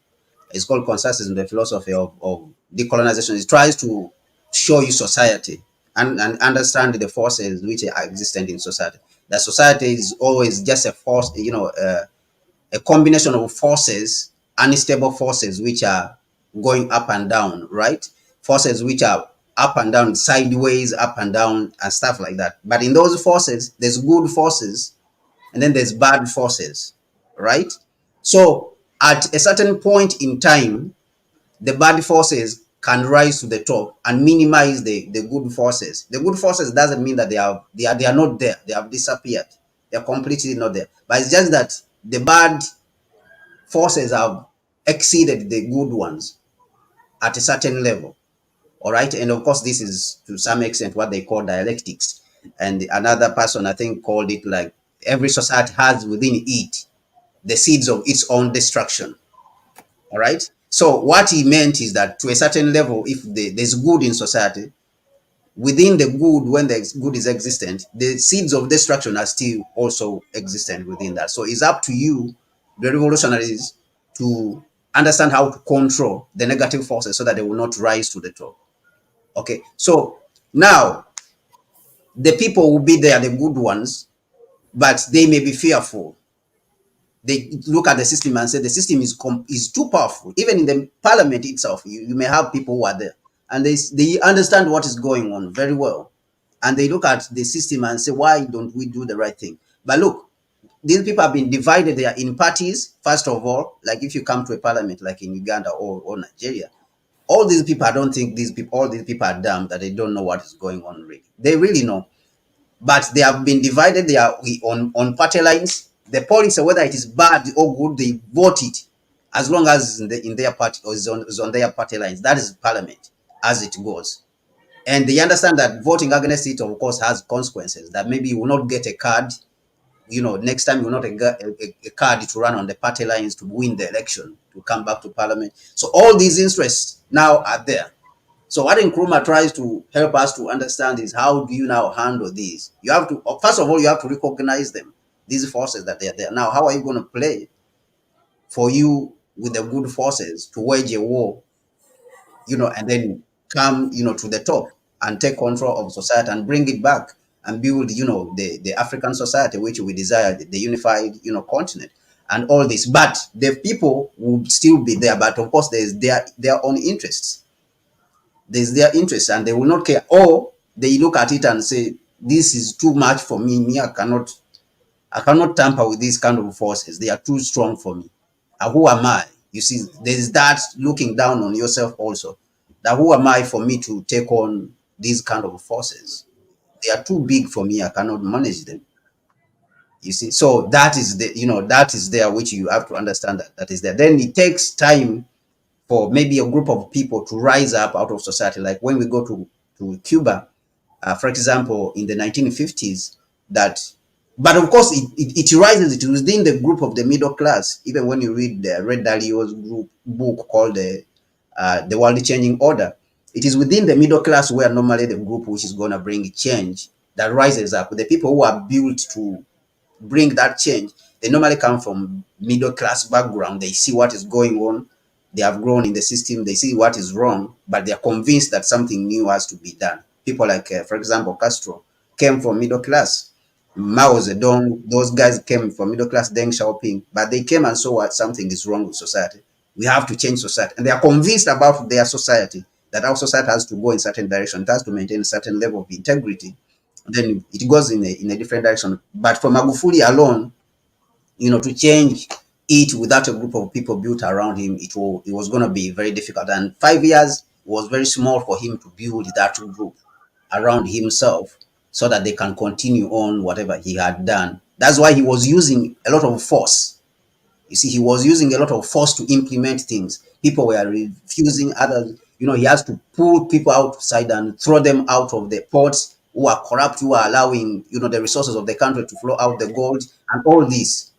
it's called consensusism, the philosophy of decolonization. It tries to show you society, and understand the forces which are existent in society. That society is always just a force, a combination of forces, unstable forces, which are going up and down, right? Forces which are up and down, sideways, up and down, and stuff like that. But in those forces, there's good forces, and then there's bad forces, right? So at a certain point in time, the bad forces can rise to the top and minimize the good forces. The good forces doesn't mean that they are not there. They have disappeared. They are completely not there. But it's just that the bad forces have exceeded the good ones at a certain level. All right. And of course, this is to some extent what they call dialectics. And another person, I think, called it like every society has within it the seeds of its own destruction. All right. So what he meant is that to a certain level, if there's good in society, within the good, when the good is existent, the seeds of destruction are still also existent within that. So it's up to you, the revolutionaries, to understand how to control the negative forces so that they will not rise to the top. Okay. So now the people will be there, the good ones, but they may be fearful. They look at the system and say the system is too powerful. Even in the parliament itself, you may have people who are there and they understand what is going on very well, and they look at the system and say, why don't we do the right thing? But look, these people have been divided. They are in parties. First of all, like if you come to a parliament like in Uganda or Nigeria, all these people, I don't think all these people are dumb that they don't know what is going on. Really, they really know, but they have been divided. They are on party lines. The policy, whether it is bad or good, they vote it as long as it's in their party, or is on their party lines. That is parliament as it goes. And they understand that voting against it, of course, has consequences. That maybe you will not get a card. Next time you will not get a card to run on the party lines to win the election, to come back to parliament. So all these interests now are there. So what Nkrumah tries to help us to understand is, how do you now handle these? You have to, first of all, you have to recognize them, these forces that they are there. Now, how are you going to play for you with the good forces to wage a war, and then come, to the top and take control of society and bring it back and build, the African society, which we desire, the unified, continent and all this. But the people will still be there. But of course, there's their own interests. There's their interest, and they will not care. Or they look at it and say, this is too much for me. I cannot tamper with these kind of forces. They are too strong for me. Who am I? You see, there's that looking down on yourself also. That who am I for me to take on these kind of forces? They are too big for me. I cannot manage them. You see, so that is that is there, which you have to understand that is there. Then it takes time for maybe a group of people to rise up out of society. Like when we go to Cuba, for example, in the 1950s, that, but of course, it rises. It within the group of the middle class. Even when you read the Red Dalio's group book called the World Changing Order, it is within the middle class where normally the group which is going to bring change that rises up. The people who are built to bring that change, they normally come from middle class background. They see what is going on. They have grown in the system. They see what is wrong, but they are convinced that something new has to be done. People like, for example, Castro came from middle class. Mao Zedong, those guys came from middle class, Deng Xiaoping, but they came and saw what something is wrong with society. We have to change society. And they are convinced about their society, that our society has to go in certain direction. It has to maintain a certain level of integrity. Then it goes in a different direction. But for Magufuli alone, to change it without a group of people built around him, it was going to be very difficult. And 5 years was very small for him to build that group around himself so that they can continue on whatever he had done. That's why he was using a lot of force. You see, he was using a lot of force to implement things. People were refusing, others, he has to pull people outside and throw them out of the ports who are corrupt, who are allowing, the resources of the country to flow out, the gold and all this.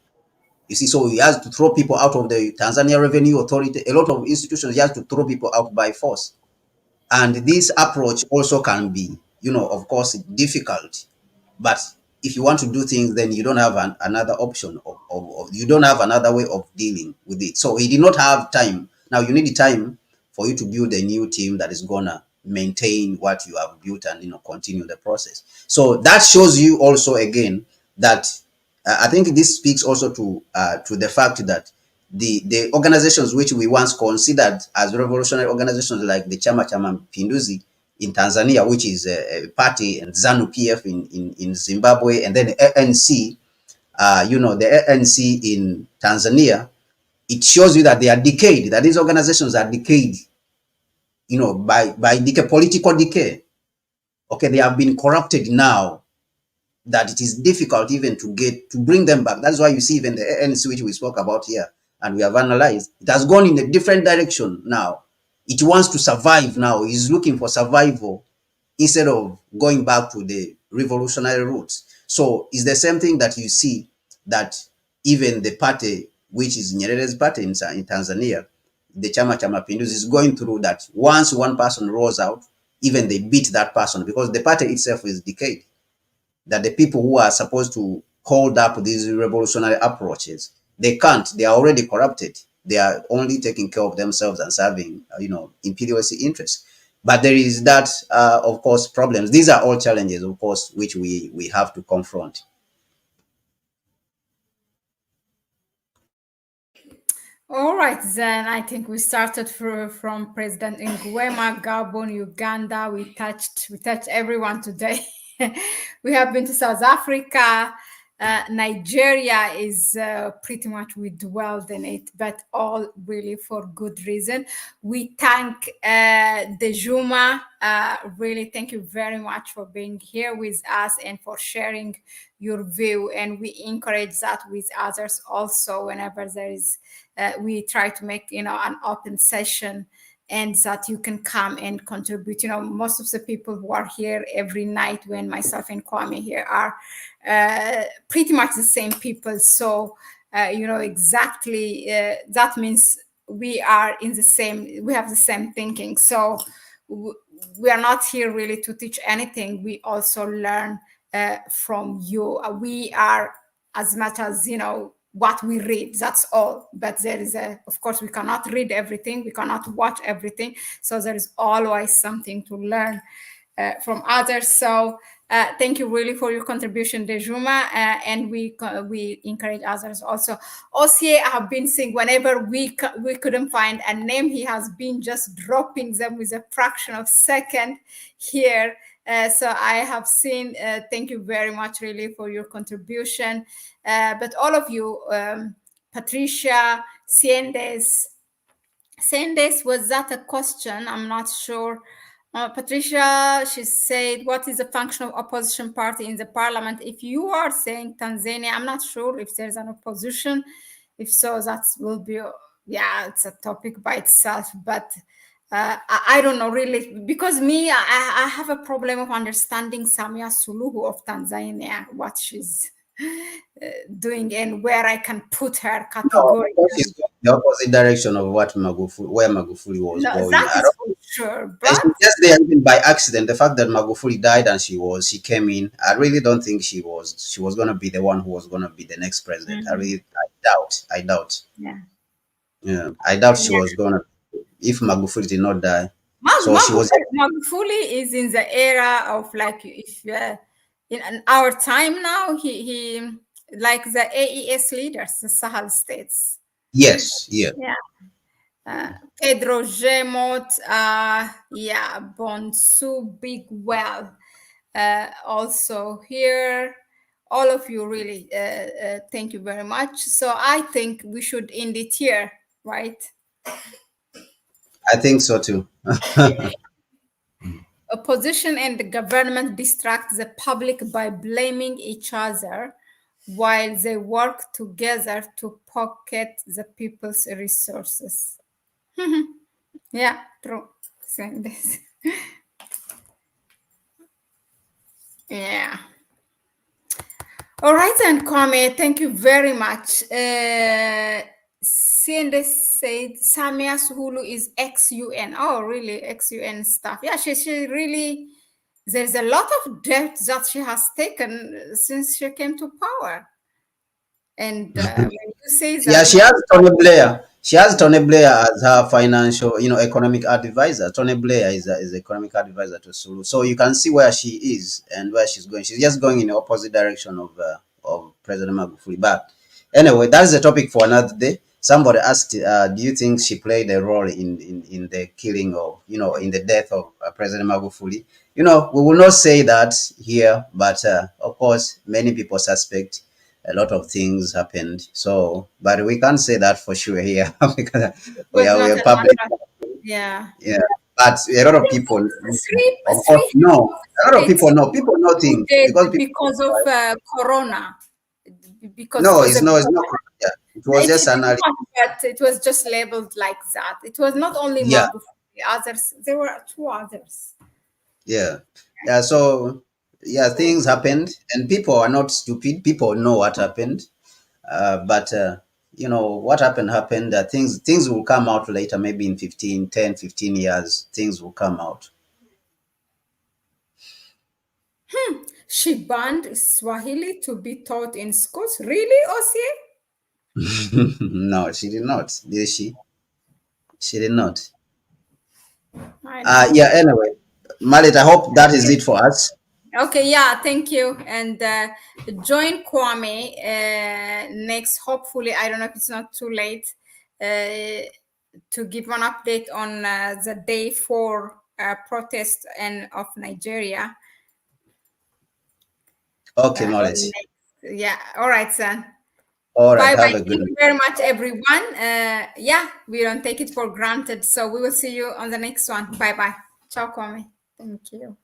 You see, so he has to throw people out of the Tanzania Revenue Authority. A lot of institutions, he has to throw people out by force. And this approach also can be, of course, difficult. But if you want to do things, then you don't have another option, you don't have another way of dealing with it. So he did not have time. Now you need time for you to build a new team that is gonna maintain what you have built and continue the process. So that shows you also again that I think this speaks also to the fact that the organizations which we once considered as revolutionary organizations, like the Chama cha Mapinduzi in Tanzania, which is a party, and ZANU PF in Zimbabwe, and then ANC, the ANC in Tanzania, it shows you that they are decayed, that these organizations are decayed, by decay, political decay. Okay, they have been corrupted now, that it is difficult even to bring them back. That's why you see even the ANC, which we spoke about here, and we have analyzed, it has gone in a different direction now. It wants to survive now. It's looking for survival instead of going back to the revolutionary roots. So it's the same thing that you see that even the party, which is Nyerere's party in Tanzania, the Chama cha Mapinduzi, is going through that. Once one person rolls out, even they beat that person because the party itself is decayed. That the people who are supposed to hold up these revolutionary approaches, they can't. They are already corrupted. They are only taking care of themselves and serving, imperialist interests. But there is that, of course, problems. These are all challenges, of course, which we have to confront. All right, then I think we started from President Nguema, Gabon, Uganda. We touched everyone today. We have been to South Africa. Nigeria is pretty much, we dwelled in it, but all really for good reason. We thank Dejuma. Really, thank you very much for being here with us and for sharing your view. And we encourage that with others also. Whenever there is, we try to make an open session, and that you can come and contribute. Most of the people who are here every night, when myself and Kwame here, are pretty much the same people. So, exactly, that means we are we have the same thinking. So we are not here really to teach anything. We also learn from you. We are, as much as, what we read, that's all. But there is of course, we cannot read everything, we cannot watch everything, so there is always something to learn from others. So thank you really for your contribution, Dejuma, and we encourage others also. Osie, I have been seeing whenever we couldn't find a name, he has been just dropping them with a fraction of second here. So I have seen, thank you very much really for your contribution. But all of you, Patricia, Ciendes, saying this, was that a question? I'm not sure. Patricia, she said, what is the function of opposition party in the parliament? If you are saying Tanzania, I'm not sure if there's an opposition. If so, that will be, yeah, it's a topic by itself. But I don't know really, because me, I have a problem of understanding Samia Suluhu of Tanzania, what she's doing and where I can put her No, of category. course it's going the opposite direction of what where Magufuli was No, going. that is for sure. And But she's just there even by accident. The fact that Magufuli died and she came in. I really don't think she was going to be the one who was going to be the next president. I doubt. yeah, I doubt she yeah. was going to, if Magufuli did not die. So she was. Magufuli is in the era of like, if in our time now, he like the AES leaders, the Sahel states. Yes, yeah. Pedro Gemot, yeah, Bonsu, Big Well, also here. All of you really, thank you very much. So I think we should end it here, right? I think so too. Opposition and the government distract the public by blaming each other while they work together to pocket the people's resources. Yeah, true. Saying this. Yeah. All right, then, Kwame, thank you very much. Cindy said Samia Suluhu is ex-UN. Oh, really? Ex-UN stuff. Yeah, she really, there's a lot of debt that she has taken since she came to power. And when you say that... Yeah, she has Tony Blair. She has Tony Blair as her financial, economic advisor. Tony Blair is economic advisor to Sulu. So you can see where she is and where she's going. She's just going in the opposite direction of President Magufuli. But anyway, that's the topic for another day. Somebody asked, do you think she played a role in the killing of, in the death of President Magufuli? We will not say that here, but of course, many people suspect a lot of things happened. So, but we can't say that for sure here because we are public. Yeah. Yeah. But a lot of people, of course, no. A lot of people know. People know things because of Corona. Because no, it's not. Yeah, it was just an. But it was just labeled like that. It was not only Magufuli, others. There were two others. Yeah. So. Yeah, things happened, and people are not stupid. People know what happened, but what happened. Things will come out later, maybe in 10-15 years. Things will come out. She banned Swahili to be taught in schools. Really, Osie? No, she did not. Did she? She did not. Yeah. Anyway, Mahlet, I hope that is it for us. Okay, yeah, thank you. And join Kwame next, hopefully, I don't know if it's not too late, to give an update on the day 4 protest of Nigeria. Okay, Mahlet. Yeah, all right, son. All right, bye. have a good Thank you very much, everyone. Yeah, we don't take it for granted. So we will see you on the next one. Bye-bye. Ciao, Kwame. Thank you.